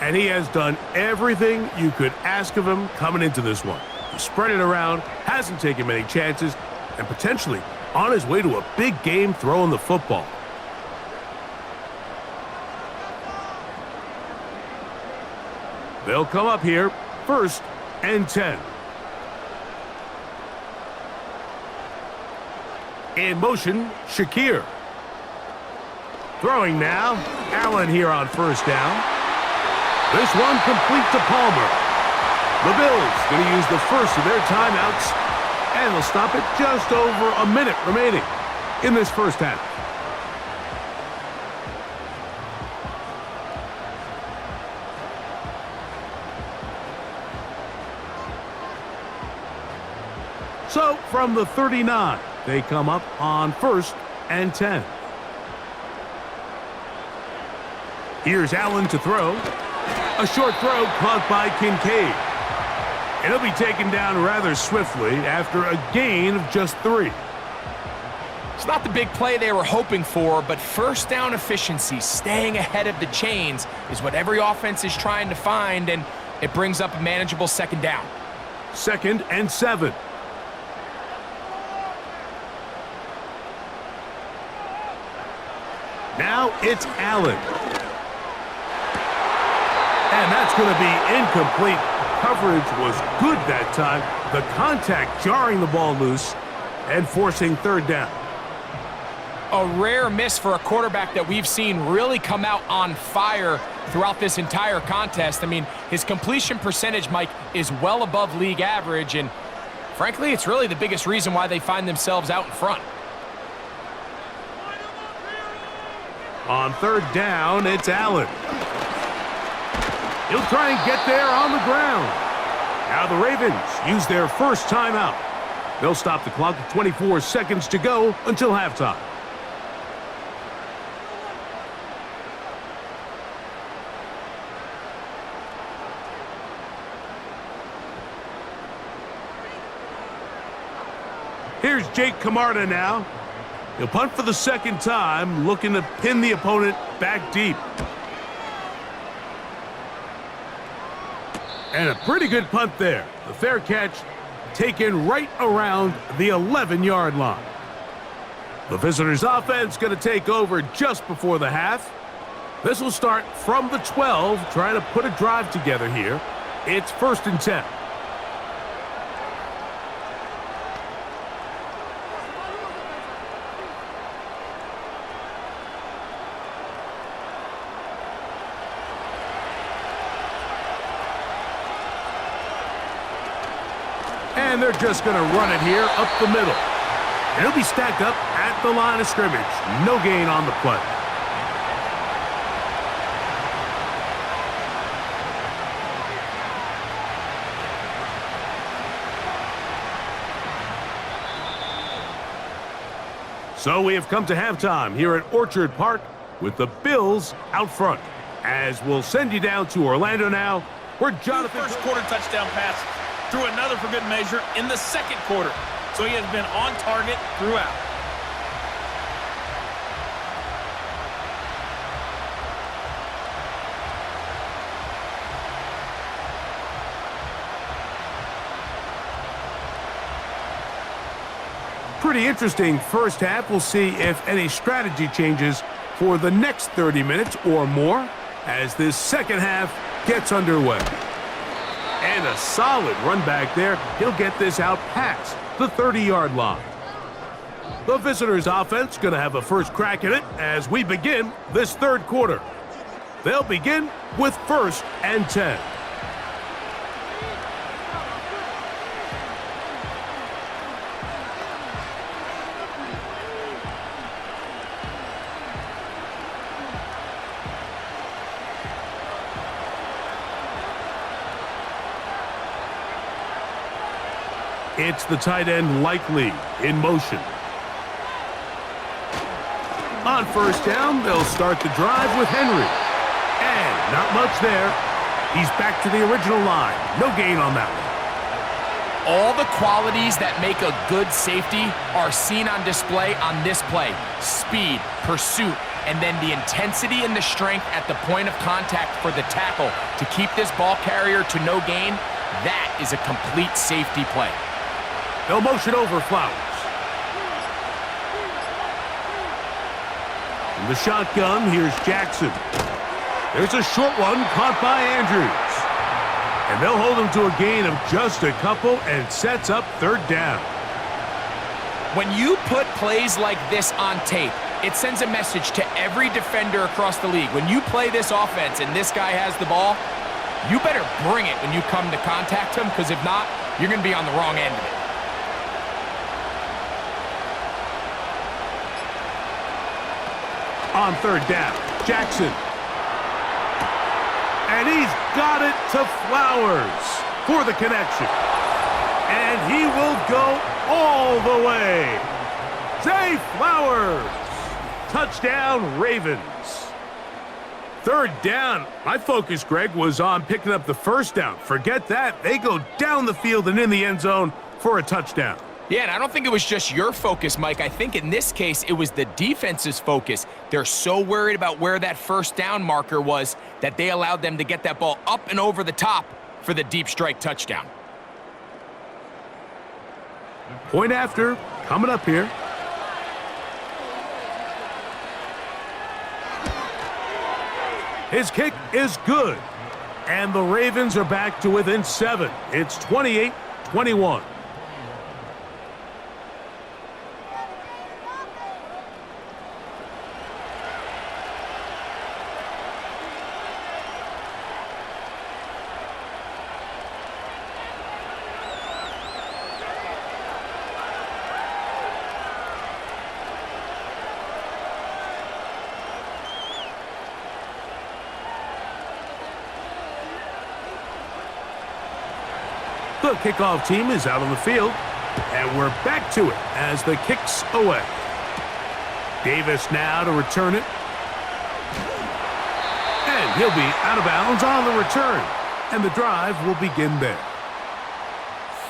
And he has done everything you could ask of him coming into this one. He spread it around, hasn't taken many chances, and potentially on his way to a big game throwing the football. They'll come up here, 1st and 10. In motion, Shakir. Throwing now, Allen here on 1st down. This one complete to Palmer. The Bills going to use the first of their timeouts, and they'll stop it just over a minute remaining in this first half. So from the 39, they come up on 1st and 10. Here's Allen to throw. A short throw caught by Kincaid. And he'll be taken down rather swiftly after a gain of just 3. It's not the big play they were hoping for, but 1st down efficiency, staying ahead of the chains, is what every offense is trying to find, and it brings up a manageable 2nd down. 2nd and 7. Now it's Allen. And that's going to be incomplete. Coverage was good that time. The contact jarring the ball loose and forcing 3rd down. A rare miss for a quarterback that we've seen really come out on fire throughout this entire contest. I mean, his completion percentage, Mike, is well above league average, and frankly, it's really the biggest reason why they find themselves out in front. On 3rd down, it's Allen. He'll try and get there on the ground. Now the Ravens use their first timeout. They'll stop the clock with 24 seconds to go until halftime. Here's Jake Camarda now. He'll punt for the second time, looking to pin the opponent back deep. And a pretty good punt there. The fair catch taken right around the 11-yard line. The visitors' offense going to take over just before the half. This will start from the 12, trying to put a drive together here. It's 1st and 10. And they're just going to run it here up the middle. And it'll be stacked up at the line of scrimmage. No gain on the play. So we have come to halftime here at Orchard Park with the Bills out front. As we'll send you down to Orlando now, where Jonathan... First quarter touchdown pass, threw another for good measure in the second quarter. So he has been on target throughout. Pretty interesting first half. We'll see if any strategy changes for the next 30 minutes or more as this second half gets underway. And a solid run back there. He'll get this out past the 30-yard line. The visitors' offense going to have a first crack at it as we begin this third quarter. They'll begin with 1st and 10. It's the tight end Likely in motion. On 1st down, they'll start the drive with Henry. And not much there. He's back to the original line. No gain on that one. All the qualities that make a good safety are seen on display on this play. Speed, pursuit, and then the intensity and the strength at the point of contact for the tackle to keep this ball carrier to no gain. That is a complete safety play. They'll motion over Flowers. In the shotgun, here's Jackson. There's a short one caught by Andrews. And they'll hold him to a gain of just a couple and sets up 3rd down. When you put plays like this on tape, it sends a message to every defender across the league. When you play this offense and this guy has the ball, you better bring it when you come to contact him, because if not, you're going to be on the wrong end of it. On 3rd down, Jackson. And he's got it to Flowers for the connection. And he will go all the way. Zay Flowers. Touchdown, Ravens. 3rd down. My focus, Greg, was on picking up the 1st down. Forget that. They go down the field and in the end zone for a touchdown. Yeah, and I don't think it was just your focus, Mike. I think in this case, it was the defense's focus. They're so worried about where that 1st down marker was that they allowed them to get that ball up and over the top for the deep strike touchdown. Point after, coming up here. His kick is good. And the Ravens are back to within 7. It's 28-21. The kickoff team is out on the field, and we're back to it as the kick's away. Davis now to return it. And he'll be out of bounds on the return, and the drive will begin there.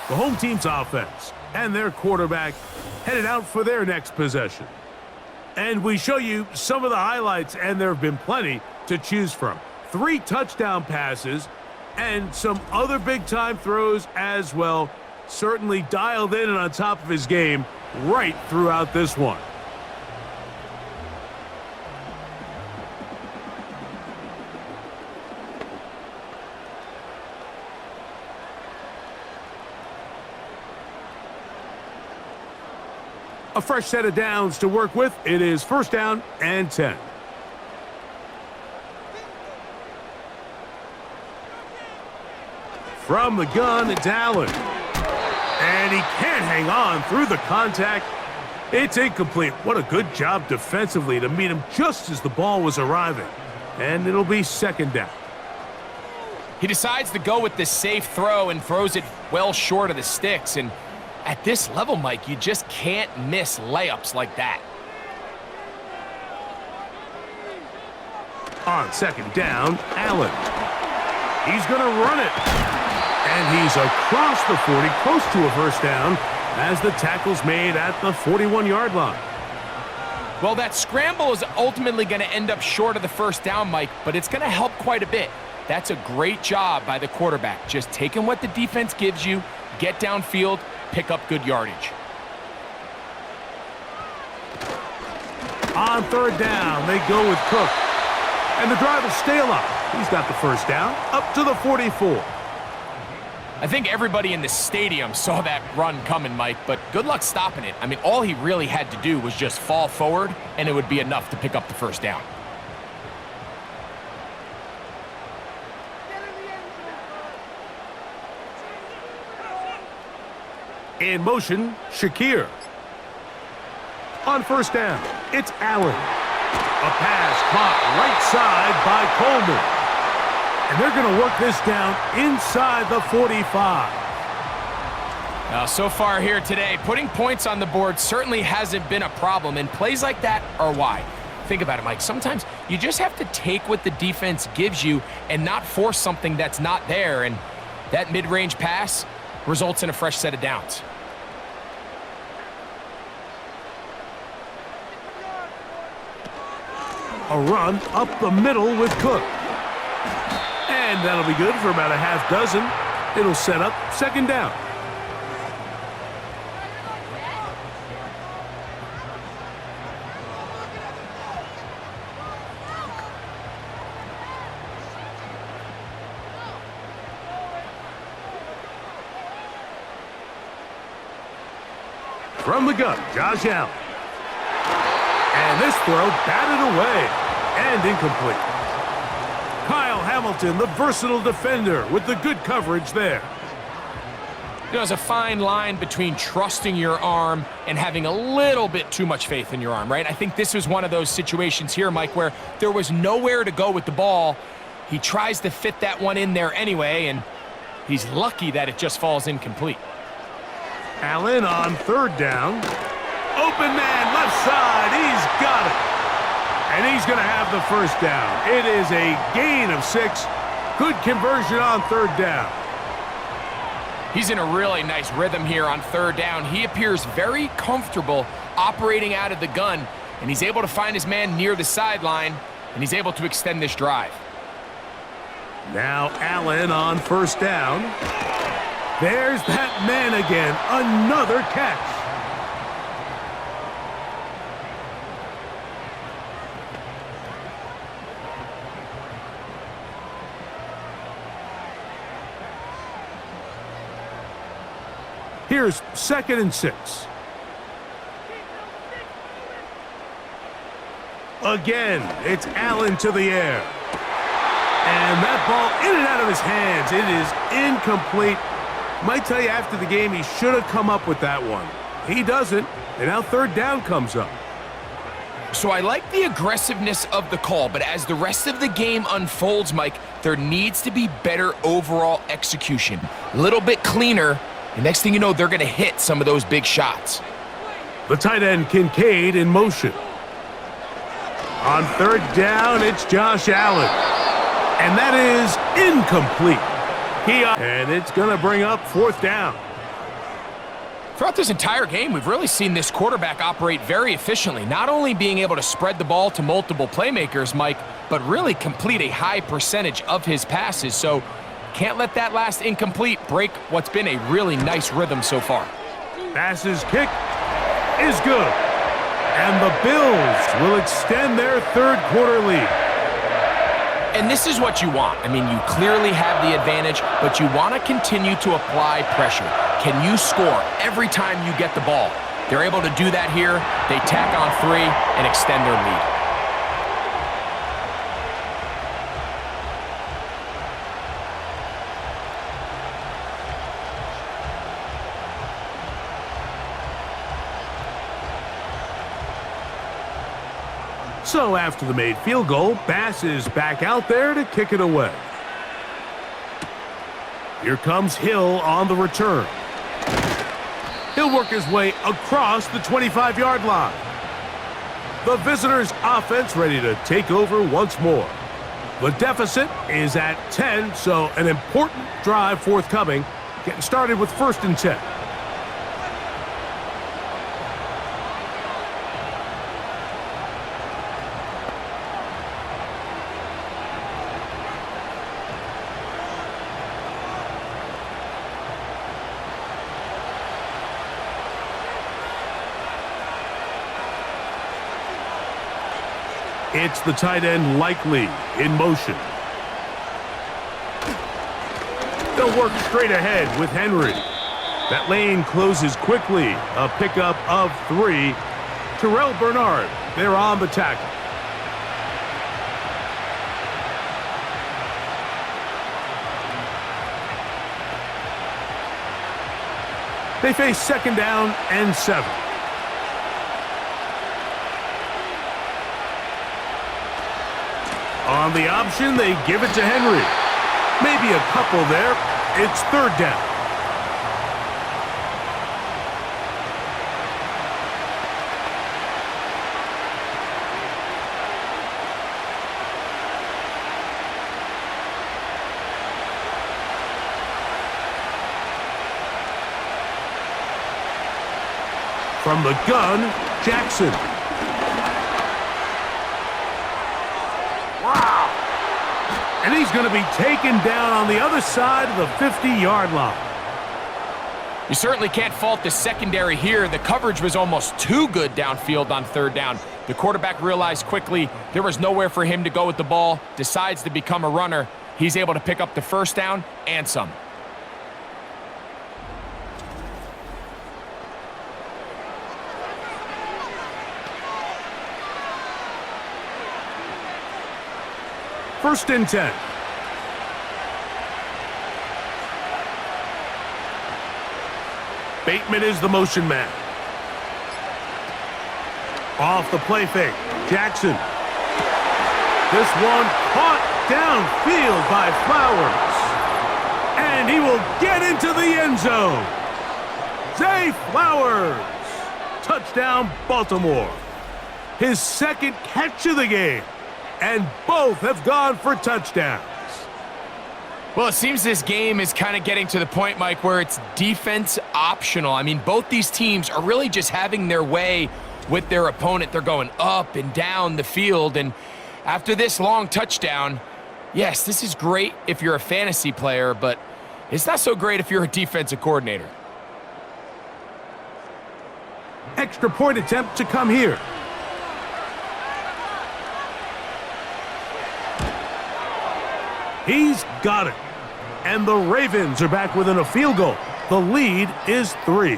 The home team's offense and their quarterback headed out for their next possession. And we show you some of the highlights, and there have been plenty to choose from. 3 touchdown passes and some other big-time throws as well. Certainly dialed in and on top of his game right throughout this one. A fresh set of downs to work with. It is 1st down and 10. From the gun, it's Allen. And he can't hang on through the contact. It's incomplete. What a good job defensively to meet him just as the ball was arriving. And it'll be 2nd down. He decides to go with the safe throw and throws it well short of the sticks. And at this level, Mike, you just can't miss layups like that. On 2nd down, Allen. He's going to run it. And he's across the 40, close to a 1st down, as the tackle's made at the 41-yard line. Well, that scramble is ultimately going to end up short of the 1st down, Mike, but it's going to help quite a bit. That's a great job by the quarterback, just taking what the defense gives you, get downfield, pick up good yardage. On 3rd down, they go with Cook. And the drive will stay alive. He's got the 1st down, up to the 44. I think everybody in the stadium saw that run coming, Mike, but good luck stopping it. I mean, all he really had to do was just fall forward, and it would be enough to pick up the 1st down. In motion, Shakir. On 1st down, it's Allen. A pass caught right side by Coleman. And they're going to work this down inside the 45. Now, so far here today, putting points on the board certainly hasn't been a problem, and plays like that are why. Think about it, Mike. Sometimes you just have to take what the defense gives you and not force something that's not there, and that mid-range pass results in a fresh set of downs. A run up the middle with Cook. And that'll be good for about a half dozen. It'll set up 2nd down. From the gun, Josh Allen. And this throw batted away and incomplete. Kyle Hamilton, the versatile defender, with the good coverage there. You know, there's a fine line between trusting your arm and having a little bit too much faith in your arm, right? I think this was one of those situations here, Mike, where there was nowhere to go with the ball. He tries to fit that one in there anyway, and he's lucky that it just falls incomplete. Allen on 3rd down. Open man, left side. He's got it. And he's going to have the 1st down. It is a gain of 6. Good conversion on 3rd down. He's in a really nice rhythm here on 3rd down. He appears very comfortable operating out of the gun, and he's able to find his man near the sideline, and he's able to extend this drive. Now Allen on 1st down. There's that man again. Another catch. Here's 2nd and 6. Again, it's Allen to the air. And that ball in and out of his hands. It is incomplete. Might tell you after the game he should have come up with that one. He doesn't, and now 3rd down comes up. So I like the aggressiveness of the call, but as the rest of the game unfolds, Mike, there needs to be better overall execution. A little bit cleaner. And next thing you know, they're going to hit some of those big shots. The tight end, Kincaid, in motion. On 3rd down, it's Josh Allen. And that is incomplete. And it's going to bring up 4th down. Throughout this entire game, we've really seen this quarterback operate very efficiently, not only being able to spread the ball to multiple playmakers, Mike, but really complete a high percentage of his passes. So can't let that last incomplete break what's been a really nice rhythm so far. Passes kick is good. And the Bills will extend their third quarter lead. And this is what you want. I mean, you clearly have the advantage, but you want to continue to apply pressure. Can you score every time you get the ball? They're able to do that here. They tack on 3 and extend their lead. So after the made field goal, Bass is back out there to kick it away. Here comes Hill on the return. He'll work his way across the 25-yard line. The visitors' offense ready to take over once more. The deficit is at 10, so an important drive forthcoming. Getting started with 1st and 10. It's the tight end Likely in motion. They'll work straight ahead with Henry. That lane closes quickly. A pickup of 3. Terrell Bernard, they're on the tackle. They face 2nd down and 7. On the option, they give it to Henry. Maybe a couple there. It's 3rd down. From the gun, Jackson. And he's going to be taken down on the other side of the 50-yard line. You certainly can't fault the secondary here. The coverage was almost too good downfield on 3rd down. The quarterback realized quickly there was nowhere for him to go with the ball, decides to become a runner. He's able to pick up the 1st down and some. First and 10. Bateman is the motion man. Off the play fake, Jackson. This one caught downfield by Flowers. And he will get into the end zone. Zay Flowers. Touchdown, Baltimore. His 2nd catch of the game. And both have gone for touchdowns. Well, it seems this game is kind of getting to the point, Mike, where it's defense optional. I mean, both these teams are really just having their way with their opponent. They're going up and down the field. And after this long touchdown, yes, this is great if you're a fantasy player, but it's not so great if you're a defensive coordinator. Extra point attempt to come here. He's got it. And the Ravens are back within a field goal. The lead is 3.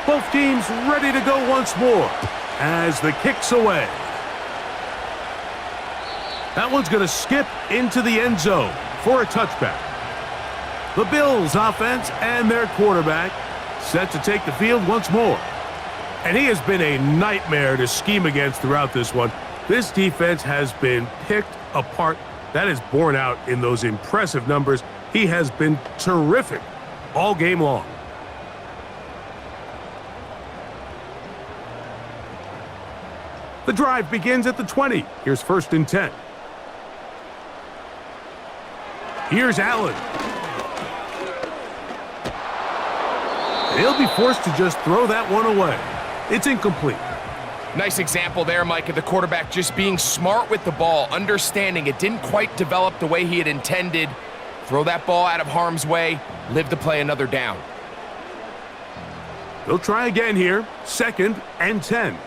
Both teams ready to go once more as the kick's away. That one's going to skip into the end zone for a touchback. The Bills offense and their quarterback set to take the field once more. And he has been a nightmare to scheme against throughout this one. This defense has been picked apart. That is borne out in those impressive numbers. He has been terrific all game long. The drive begins at the 20. Here's 1st and 10. Here's Allen. He'll be forced to just throw that one away. It's incomplete. Nice example there, Mike, of the quarterback just being smart with the ball, understanding it didn't quite develop the way he had intended. Throw that ball out of harm's way, live to play another down. They'll try again here. 2nd and 10.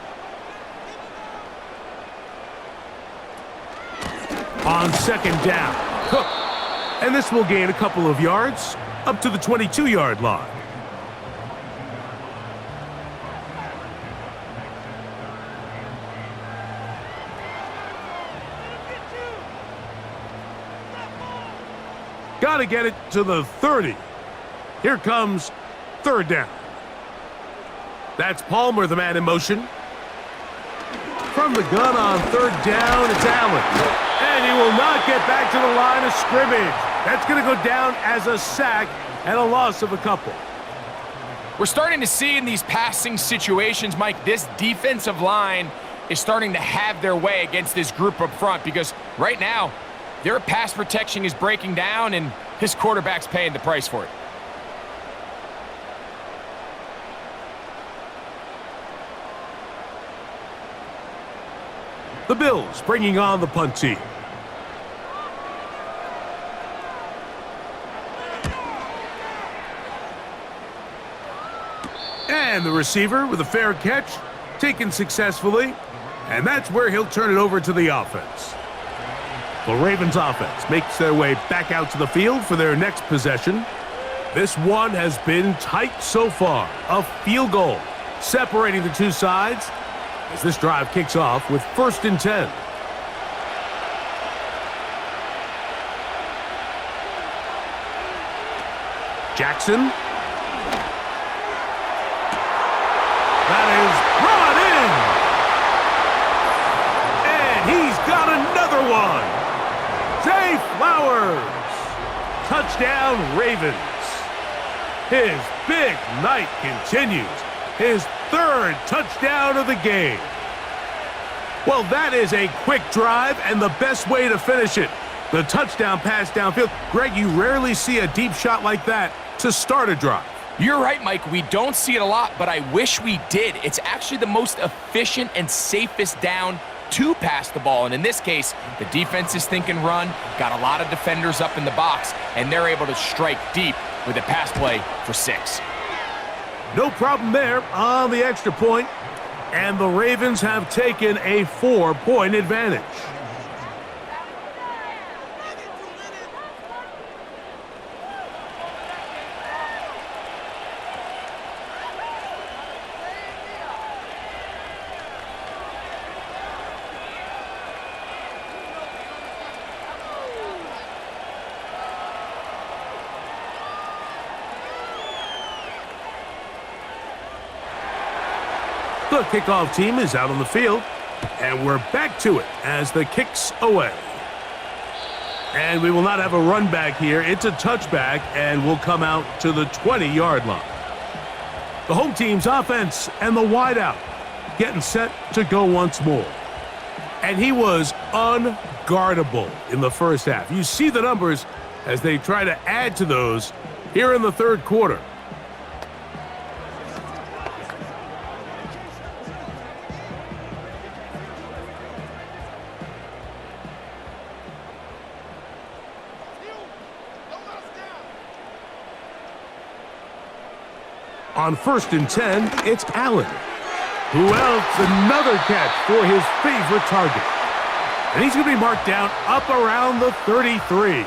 On 2nd down, Cook. And this will gain a couple of yards up to the 22-yard line. Got to get it to the 30. Here comes 3rd down. That's Palmer, the man in motion. From the gun on 3rd down, it's Allen. And he will not get back to the line of scrimmage. That's going to go down as a sack and a loss of a couple. We're starting to see in these passing situations, Mike, this defensive line is starting to have their way against this group up front because right now, their pass protection is breaking down, and his quarterback's paying the price for it. The Bills bringing on the punt team. And the receiver with a fair catch, taken successfully, and that's where he'll turn it over to the offense. The Ravens offense makes their way back out to the field for their next possession. This one has been tight so far. A field goal separating the two sides as this drive kicks off with 1st and 10. Jackson. That is brought in. And he's got another one. Zay Flowers. Touchdown, Ravens. His big night continues. His 3rd touchdown of the game. Well, that is a quick drive and the best way to finish it. The touchdown pass downfield. Greg, you rarely see a deep shot like that to start a drive. You're right, Mike. We don't see it a lot, but I wish we did. It's actually the most efficient and safest down to pass the ball. And in this case, the defense is thinking run, got a lot of defenders up in the box, and they're able to strike deep with a pass play for 6. No problem there on the extra point, and the Ravens have taken a 4-point advantage. The kickoff team is out on the field, and we're back to it as the kick's away. And we will not have a run back here. It's a touchback, and will come out to the 20-yard line. The home team's offense and the wideout getting set to go once more. And he was unguardable in the first half. You see the numbers as they try to add to those here in the 3rd quarter. On 1st and 10, it's Allen. Who else? Another catch for his favorite target. And he's going to be marked down up around the 33.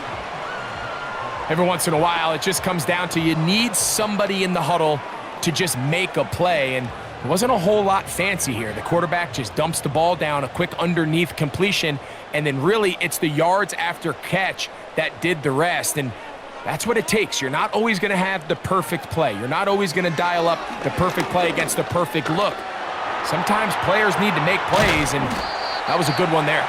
Every once in a while, it just comes down to you need somebody in the huddle to just make a play. And it wasn't a whole lot fancy here. The quarterback just dumps the ball down, a quick underneath completion, and then really it's the yards after catch that did the rest. And That's what it takes. You're not always going to have the perfect play. You're not always going to dial up the perfect play against the perfect look. Sometimes players need to make plays, and that was a good one there.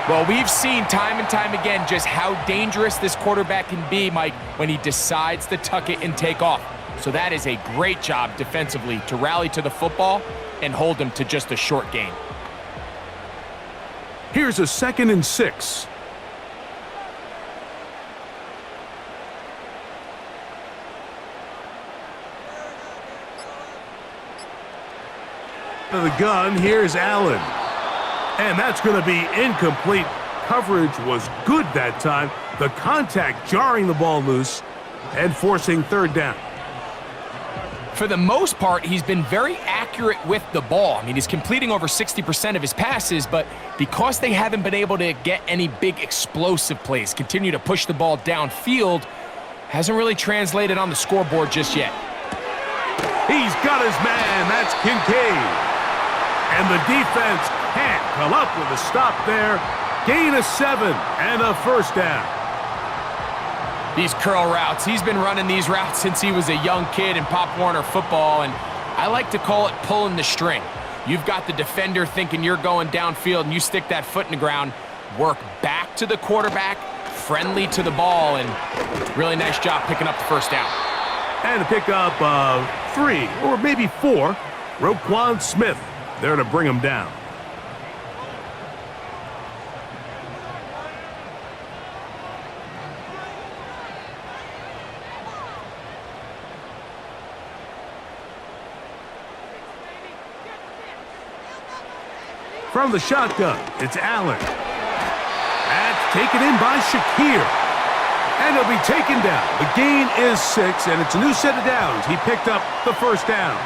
Well, we've seen time and time again just how dangerous this quarterback can be, Mike, when he decides to tuck it and take off. So that is a great job defensively to rally to the football and hold him to just a short gain. Here's a 2nd and 6. To the gun, here's Allen. And that's going to be incomplete. Coverage was good that time. The contact jarring the ball loose and forcing 3rd down. For the most part, he's been very accurate with the ball. I mean, he's completing over 60% of his passes, but because they haven't been able to get any big explosive plays, continue to push the ball downfield, hasn't really translated on the scoreboard just yet. He's got his man. That's Kincaid. And the defense can't come up with a stop there. Gain of 7 and a 1st down. These curl routes, he's been running these routes since he was a young kid in Pop Warner football, and I like to call it pulling the string. You've got the defender thinking you're going downfield, and you stick that foot in the ground, work back to the quarterback, friendly to the ball, and really nice job picking up the 1st down. And a pickup of 3 or maybe 4. Roquan Smith there to bring him down. From the shotgun, it's Allen. That's taken in by Shakir. And he'll be taken down. The gain is 6, and it's a new set of downs. He picked up the 1st down.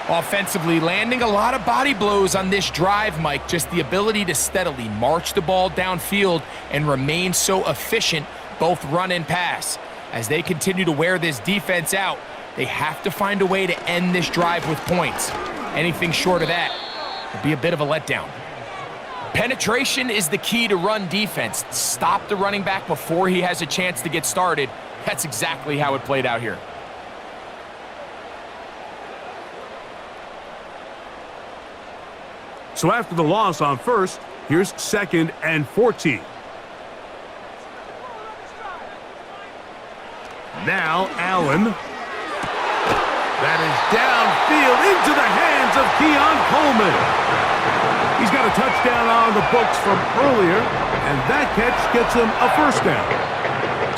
Offensively, landing a lot of body blows on this drive, Mike. Just the ability to steadily march the ball downfield and remain so efficient, both run and pass. As they continue to wear this defense out, they have to find a way to end this drive with points. Anything short of that would be a bit of a letdown. Penetration is the key to run defense. Stop the running back before he has a chance to get started. That's exactly how it played out here. So after the loss on 1st, here's 2nd and 14. Now Allen. That is downfield into the hands of Keon Coleman. He's got a touchdown on the books from earlier, and that catch gets him a 1st down.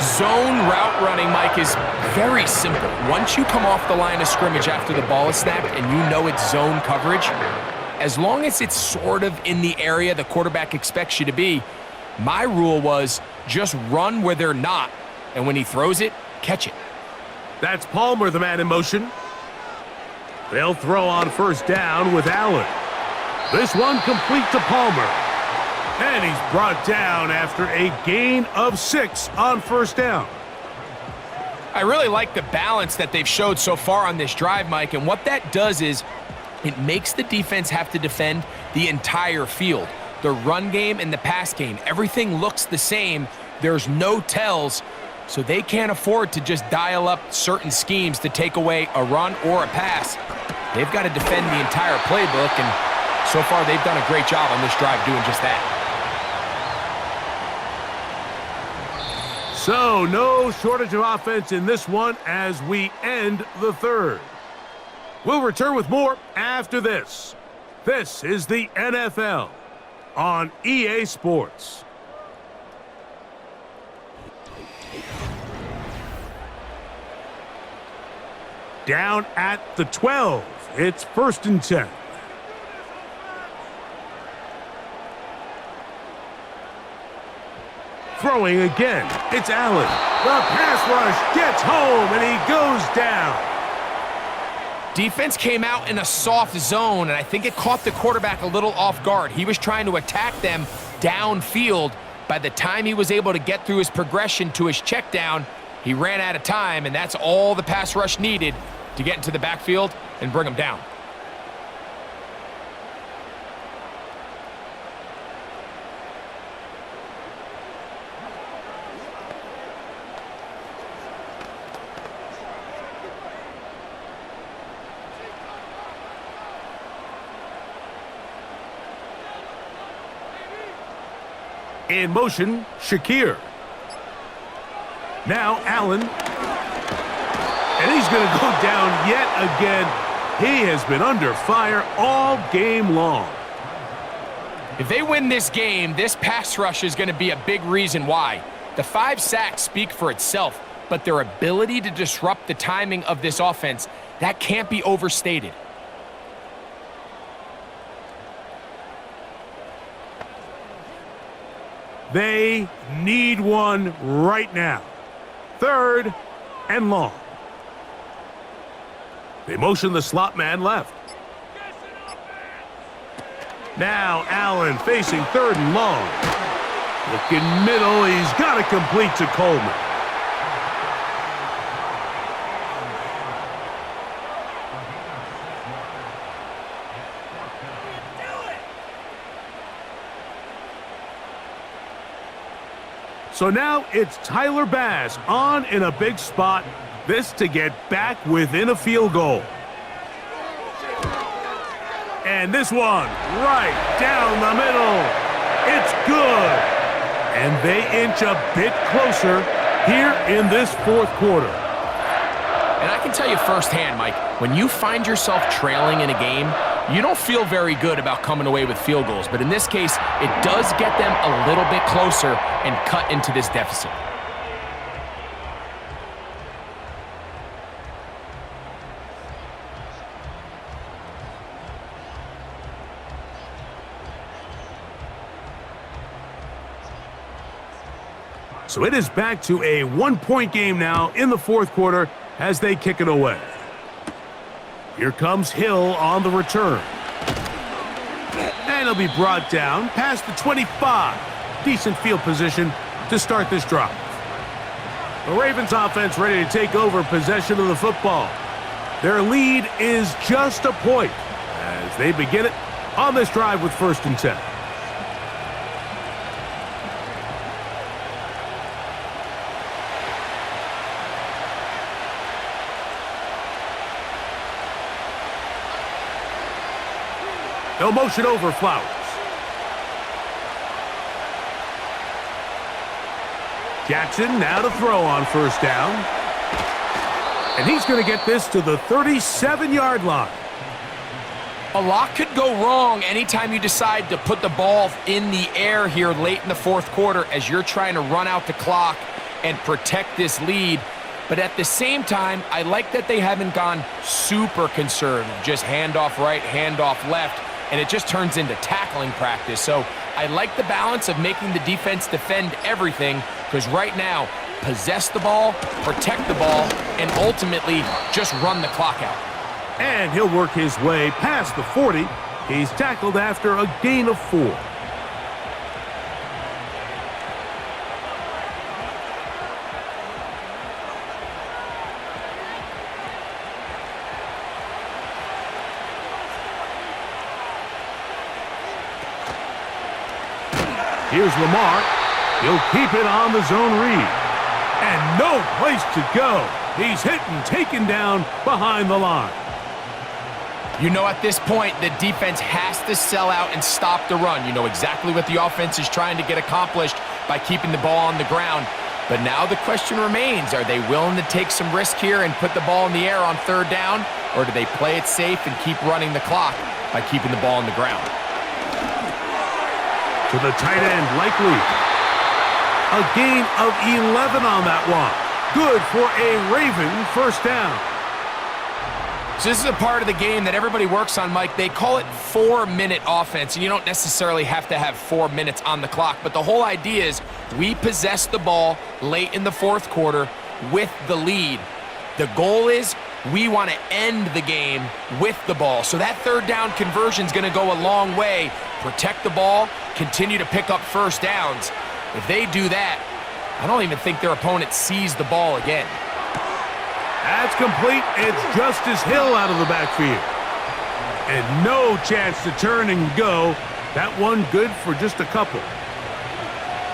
Zone route running, Mike, is very simple. Once you come off the line of scrimmage after the ball is snapped and you know it's zone coverage, as long as it's sort of in the area the quarterback expects you to be, my rule was just run where they're not, and when he throws it, catch it. That's Palmer, the man in motion. They'll throw on 1st down with Allen. This one complete to Palmer. And he's brought down after a gain of 6 on 1st down. I really like the balance that they've showed so far on this drive, Mike, and what that does is it makes the defense have to defend the entire field. The run game and the pass game, everything looks the same. There's no tells, so they can't afford to just dial up certain schemes to take away a run or a pass. They've got to defend the entire playbook, and so far they've done a great job on this drive doing just that. So no shortage of offense in this one as we end the 3rd. We'll return with more after this. This is the NFL on EA Sports. Down at the 12. It's 1st and 10. Throwing again. It's Allen. The pass rush gets home and he goes down. Defense came out in a soft zone, and I think it caught the quarterback a little off guard. He was trying to attack them downfield. By the time he was able to get through his progression to his check down, he ran out of time, and that's all the pass rush needed to get into the backfield and bring him down. In motion, Shakir. Now Allen. And he's going to go down yet again. He has been under fire all game long. If they win this game, this pass rush is going to be a big reason why. The 5 sacks speak for itself, but their ability to disrupt the timing of this offense, that can't be overstated. They need one right now. 3rd and long. They motion the slot man left. Now Allen facing 3rd and long. Looking middle, he's got it complete to Coleman. So now it's Tyler Bass on in a big spot. This to get back within a field goal. And this one right down the middle. It's good. And they inch a bit closer here in this 4th quarter. And I can tell you firsthand, Mike, when you find yourself trailing in a game, you don't feel very good about coming away with field goals. But in this case, it does get them a little bit closer and cut into this deficit. So it is back to a 1-point game now in the 4th quarter as they kick it away. Here comes Hill on the return. And he'll be brought down past the 25. Decent field position to start this drive. The Ravens offense ready to take over possession of the football. Their lead is just a point as they begin it on this drive with 1st and 10. They'll motion over Flowers. Jackson now to throw on 1st down. And he's going to get this to the 37-yard line. A lot could go wrong anytime you decide to put the ball in the air here late in the 4th quarter as you're trying to run out the clock and protect this lead. But at the same time, I like that they haven't gone super conservative. Just handoff right, handoff left. And it just turns into tackling practice. So I like the balance of making the defense defend everything, because right now, possess the ball, protect the ball, and ultimately just run the clock out. And he'll work his way past the 40. He's tackled after a gain of 4. Here's Lamar. He'll keep it on the zone read. And no place to go. He's hit and taken down behind the line. You know, at this point, the defense has to sell out and stop the run. You know exactly what the offense is trying to get accomplished by keeping the ball on the ground. But now the question remains, are they willing to take some risk here and put the ball in the air on 3rd down? Or do they play it safe and keep running the clock by keeping the ball on the ground? To the tight end, likely. A gain of 11 on that one. Good for a Raven 1st down. So this is a part of the game that everybody works on, Mike. They call it 4-minute offense, and you don't necessarily have to have 4 minutes on the clock. But the whole idea is we possess the ball late in the 4th quarter with the lead. The goal is we want to end the game with the ball. So that 3rd down conversion is going to go a long way. Protect the ball, continue to pick up 1st downs. If they do that, I don't even think their opponent sees the ball again. That's complete. It's Justice Hill out of the backfield. And no chance to turn and go. That one good for just a couple.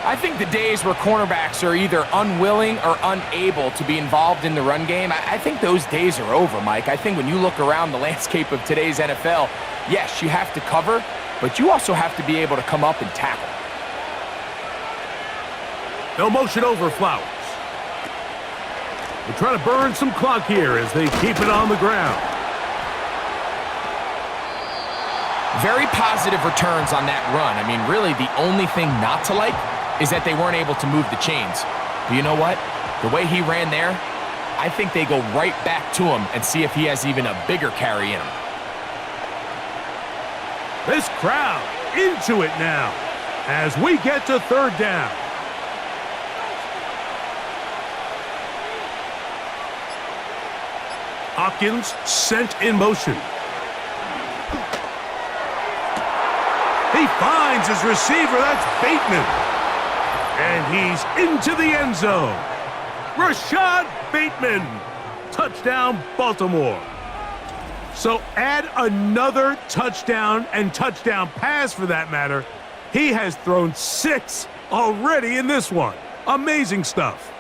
I think the days where cornerbacks are either unwilling or unable to be involved in the run game, I think those days are over, Mike. I think when you look around the landscape of today's NFL, yes, you have to cover, but you also have to be able to come up and tackle. They'll motion over Flowers. They're trying to burn some clock here as they keep it on the ground. Very positive returns on that run. I mean, really, the only thing not to like is that they weren't able to move the chains. But you know what? The way he ran there, I think they go right back to him and see if he has even a bigger carry in him. This crowd into it now as we get to third down. Hopkins sent in motion. He finds his receiver. That's Bateman. And he's into the end zone. Rashad Bateman. Touchdown, Baltimore. So add another touchdown and touchdown pass for that matter. He has thrown 6 already in this one. Amazing stuff.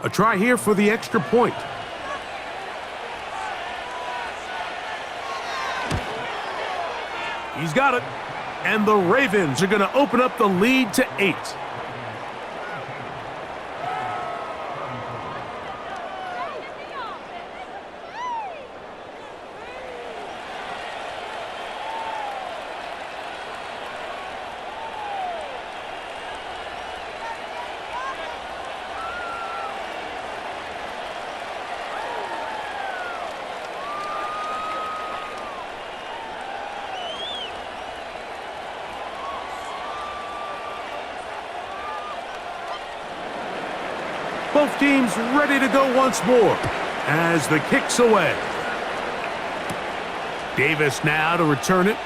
A try here for the extra point. He's got it. And the Ravens are going to open up the lead to 8. Both teams ready to go once more as the kick's away. Davis now to return it.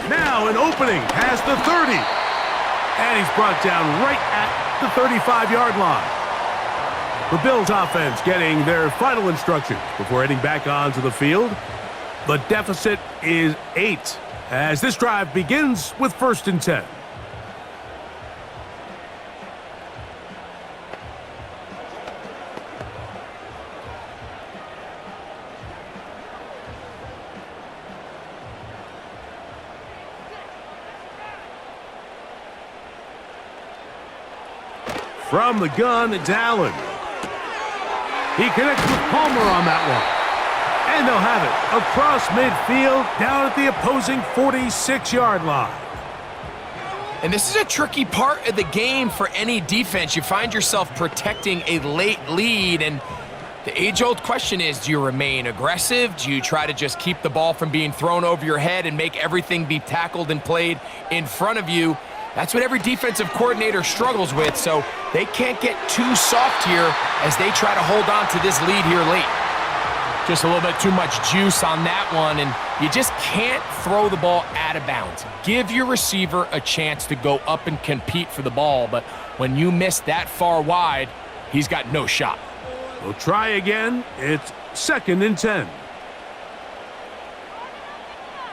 Now an opening past the 30. And he's brought down right at the 35-yard line. The Bills offense getting their final instructions before heading back onto the field. The deficit is 8 as this drive begins with 1st and 10. From the gun, it's Allen. He connects with Palmer on that one. And they'll have it across midfield down at the opposing 46-yard line. And this is a tricky part of the game for any defense. You find yourself protecting a late lead, and the age-old question is, do you remain aggressive? Do you try to just keep the ball from being thrown over your head and make everything be tackled and played in front of you? That's what every defensive coordinator struggles with, so they can't get too soft here as they try to hold on to this lead here late. Just a little bit too much juice on that one, and you just can't throw the ball out of bounds. Give your receiver a chance to go up and compete for the ball, but when you miss that far wide, he's got no shot. We'll try again. It's 2nd and 10.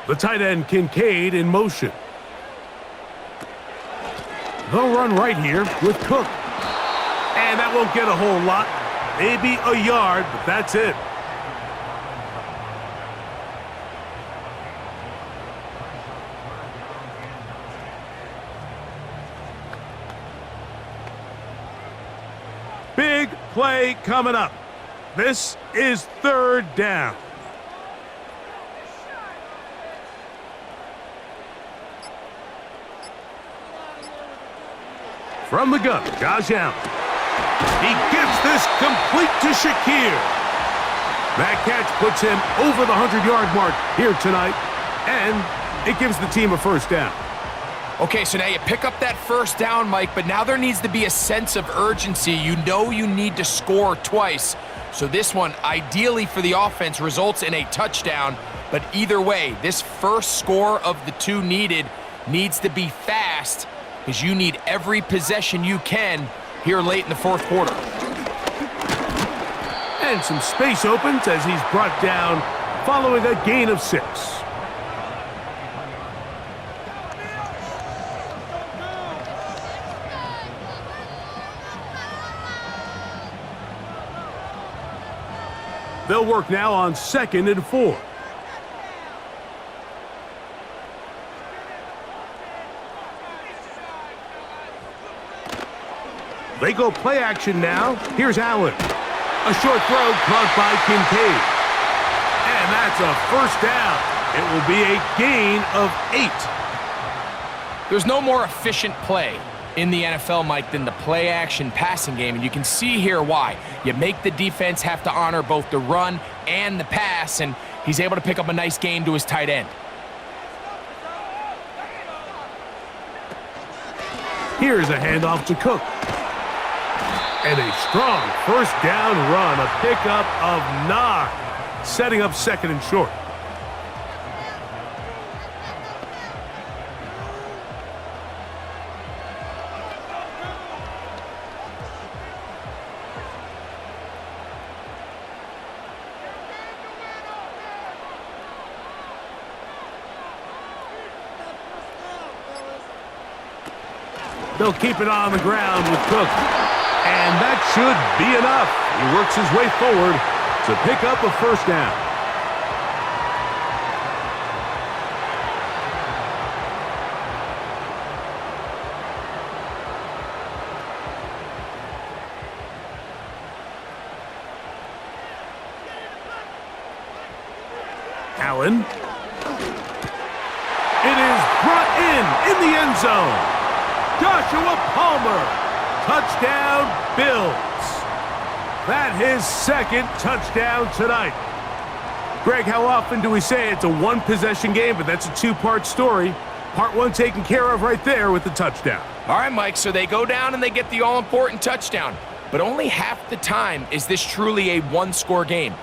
The tight end Kincaid in motion. They'll run right here with Cook. And that won't get a whole lot. Maybe a yard, but that's it. Big play coming up. This is 3rd down. From the gun, Josh Allen. He gives this complete to Shakir. That catch puts him over the 100-yard mark here tonight, and it gives the team a 1st down. Okay, so now you pick up that 1st down, Mike, but now there needs to be a sense of urgency. You know you need to score twice. So this one, ideally for the offense, results in a touchdown. But either way, this first score of the 2 needed needs to be fast, because you need every possession you can here late in the 4th quarter. And some space opens as he's brought down following a gain of 6. They'll work now on 2nd and 4. They go play action now. Here's Allen. A short throw caught by Kincaid. And that's a first down. It will be a gain of 8. There's no more efficient play in the NFL, Mike, than the play-action passing game, and you can see here why. You make the defense have to honor both the run and the pass, and he's able to pick up a nice gain to his tight end. Here's a handoff to Cook. And a strong first down run, a pickup of 9, setting up 2nd and short. They'll keep it on the ground with Cook. And that should be enough. He works his way forward to pick up a first down. Allen. It is brought in the end zone. Joshua Palmer. Touchdown, Bills. That his 2nd touchdown tonight. Greg, how often do we say it's a one-possession game, but that's a 2-part story? Part 1 taken care of right there with the touchdown. All right, Mike, so they go down and they get the all-important touchdown. But only half the time is this truly a one-score game.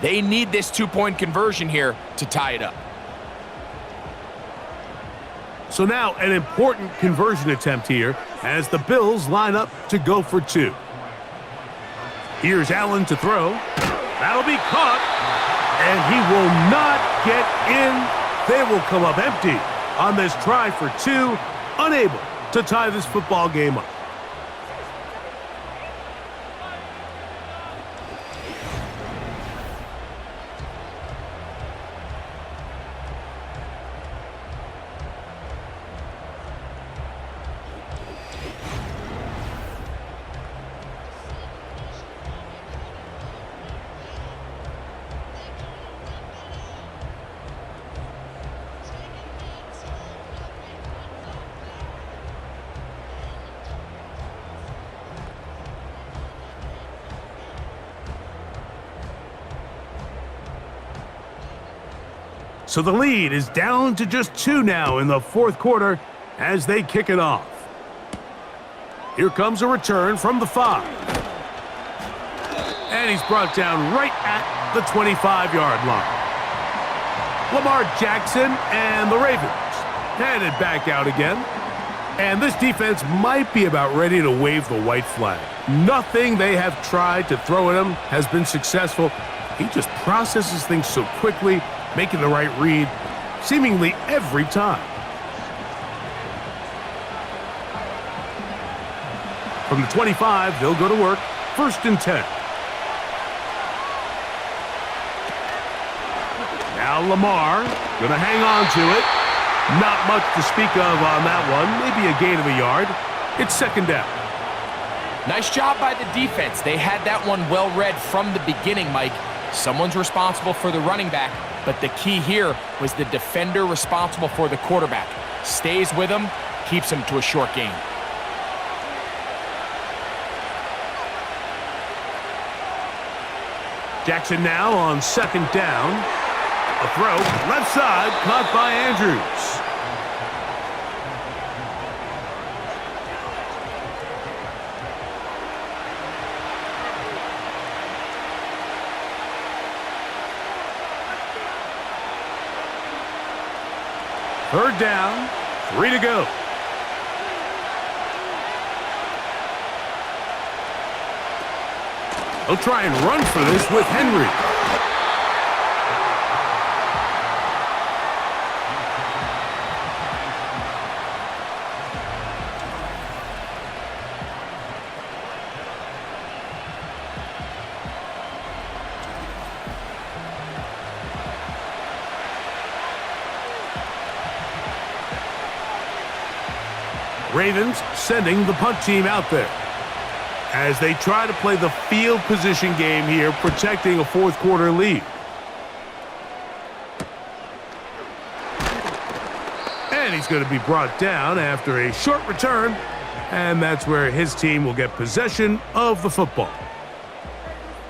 They need this 2-point conversion here to tie it up. So now an important conversion attempt here as the Bills line up to go for 2. Here's Allen to throw. That'll be caught. And he will not get in. They will come up empty on this try for 2, unable to tie this football game up. So the lead is down to just 2 now in the 4th quarter as they kick it off. Here comes a return from the 5. And he's brought down right at the 25-yard line. Lamar Jackson and the Ravens headed back out again. And this defense might be about ready to wave the white flag. Nothing they have tried to throw at him has been successful. He just processes things so quickly, making the right read seemingly every time. From the 25, they'll go to work. 1st and 10. Now Lamar gonna hang on to it. Not much to speak of on that one. Maybe a gain of a yard. It's 2nd down. Nice job by the defense. They had that one well read from the beginning, Mike. Someone's responsible for the running back, but the key here was the defender responsible for the quarterback. Stays with him, keeps him to a short gain. Jackson now on 2nd down. A throw, left side, caught by Andrews. Third down, 3 to go. They'll try and run for this with Henry. Ravens sending the punt team out there as they try to play the field position game here, protecting a fourth quarter lead. And he's going to be brought down after a short return, and that's where his team will get possession of the football.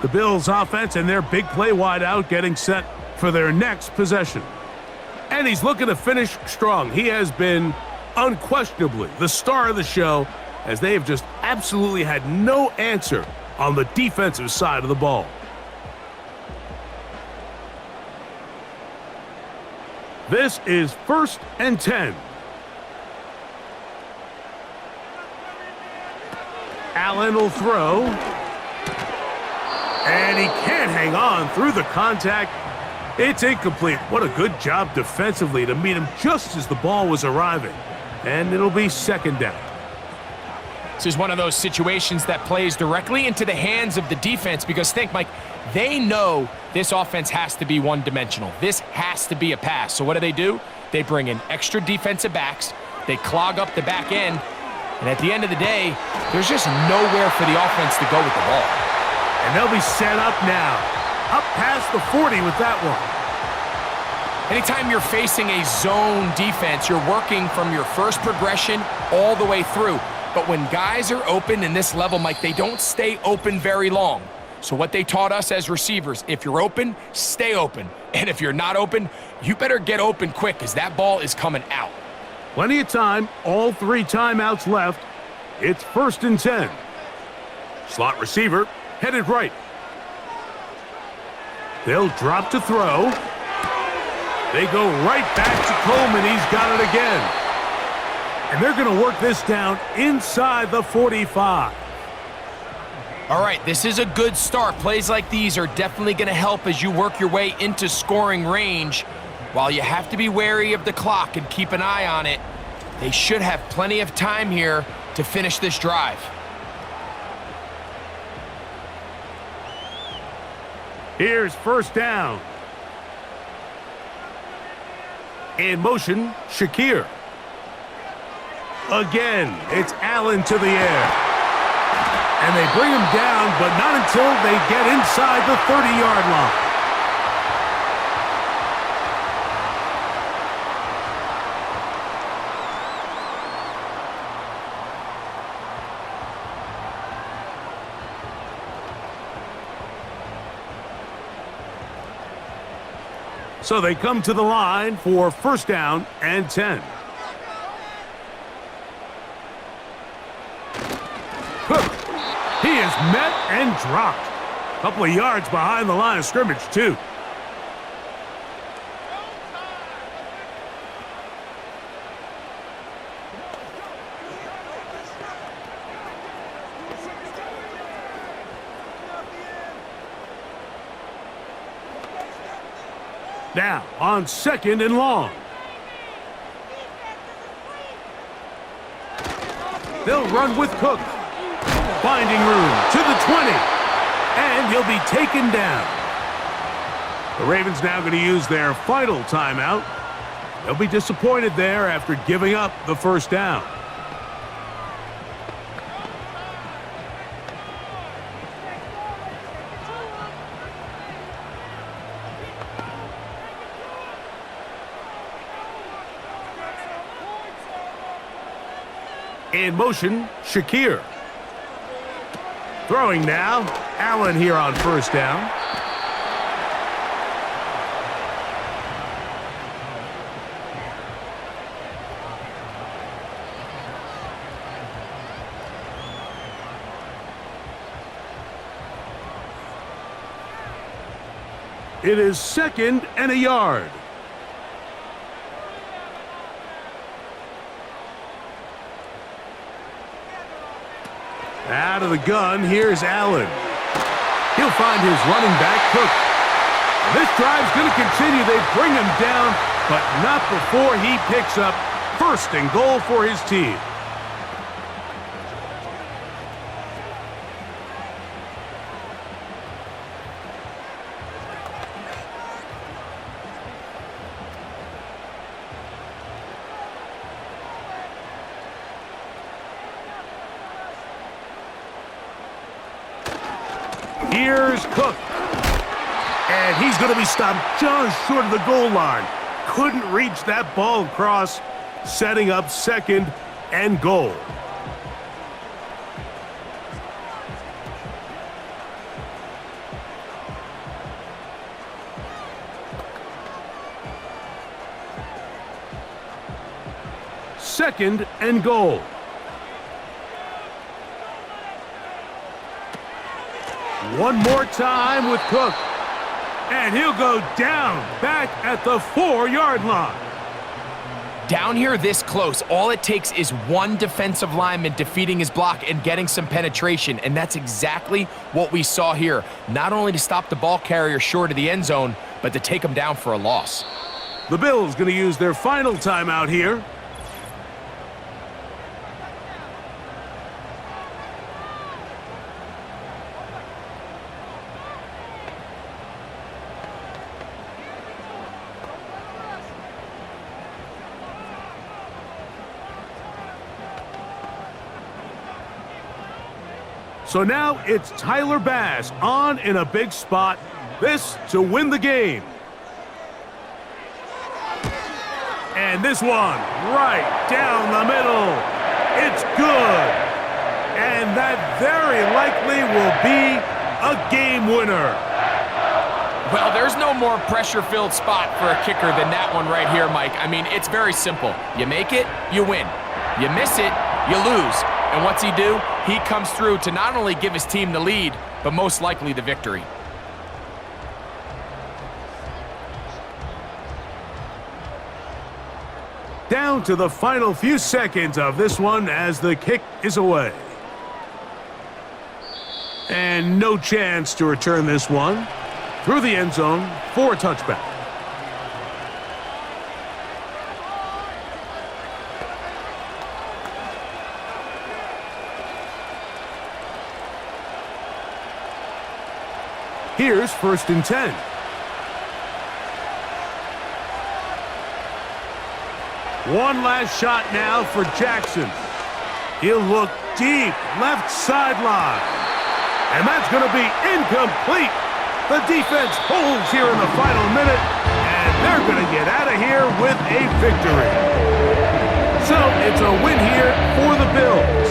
The Bills offense and their big play wideout getting set for their next possession. And he's looking to finish strong. He has been unquestionably the star of the show, as they have just absolutely had no answer on the defensive side of the ball. This is 1st and 10. Allen will throw. And he can't hang on through the contact. It's incomplete. What a good job defensively to meet him just as the ball was arriving. And it'll be 2nd down. This is one of those situations that plays directly into the hands of the defense, because think, Mike, they know this offense has to be one-dimensional. This has to be a pass. So what do? They bring in extra defensive backs. They clog up the back end. And at the end of the day, there's just nowhere for the offense to go with the ball. And they'll be set up now. Up past the 40 with that one. Anytime you're facing a zone defense, you're working from your first progression all the way through. But when guys are open in this level, Mike, they don't stay open very long. So what they taught us as receivers, if you're open, stay open. And if you're not open, you better get open quick, because that ball is coming out. Plenty of time, all 3 timeouts left. It's 1st and 10. Slot receiver headed right. They'll drop to throw. They go right back to Coleman. He's got it again. And they're going to work this down inside the 45. All right, this is a good start. Plays like these are definitely going to help as you work your way into scoring range. While you have to be wary of the clock and keep an eye on it, they should have plenty of time here to finish this drive. Here's 1st down. In motion, Shakir. Again, it's Allen to the air. And they bring him down, but not until they get inside the 30-yard line. So they come to the line for 1st down and 10. He is met and dropped. A couple of yards behind the line of scrimmage, too. Now, on 2nd and long. They'll run with Cook. Finding room to the 20. And he'll be taken down. The Ravens now going to use their final timeout. They'll be disappointed there after giving up the 1st down. In motion, Shakir. Throwing now, Allen here on 1st down. It is 2nd and a yard. Out of the gun, here's Allen. He'll find his running back, Cook. This drive's going to continue. They bring him down, but not before he picks up 1st and goal for his team. Here's Cook. And he's going to be stopped just short of the goal line. Couldn't reach that ball across, setting up 2nd and goal. Second and goal. One more time with Cook. And he'll go down back at the 4-yard line. Down here this close, all it takes is one defensive lineman defeating his block and getting some penetration, and that's exactly what we saw here. Not only to stop the ball carrier short of the end zone, but to take him down for a loss. The Bills going to use their final timeout here. So now it's Tyler Bass on in a big spot. This to win the game. And this one right down the middle. It's good. And that very likely will be a game winner. Well, there's no more pressure-filled spot for a kicker than that one right here, Mike. I mean, it's very simple. You make it, you win. You miss it, you lose. And what's he do? He comes through to not only give his team the lead, but most likely the victory. Down to the final few seconds of this one as the kick is away. And no chance to return this one through the end zone for a touchback. Here's 1st and 10. One last shot now for Jackson. He'll look deep, left sideline. And that's going to be incomplete. The defense holds here in the final minute, and they're going to get out of here with a victory. So it's a win here for the Bills.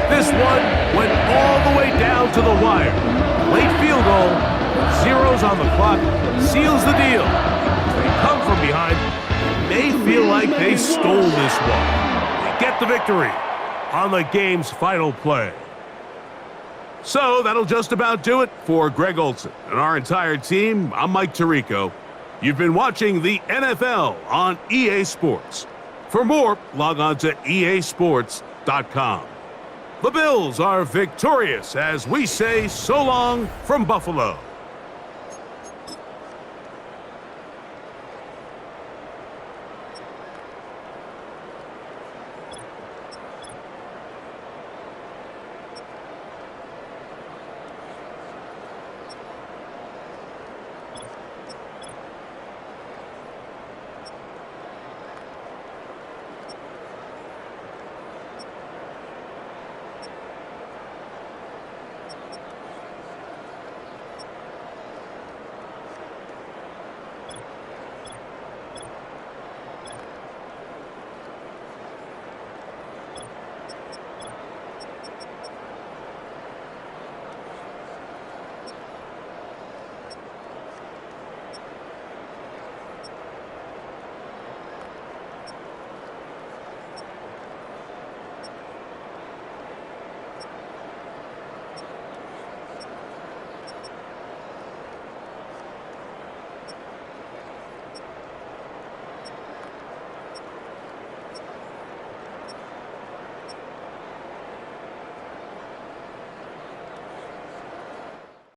This one went all the way down to the wire. Late field goal, zeros on the clock, seals the deal. They come from behind. They feel like they stole this one. They get the victory on the game's final play. So that'll just about do it for Greg Olson and our entire team. I'm Mike Tirico. You've been watching the NFL on EA Sports. For more, log on to easports.com. The Bills are victorious as we say so long from Buffalo.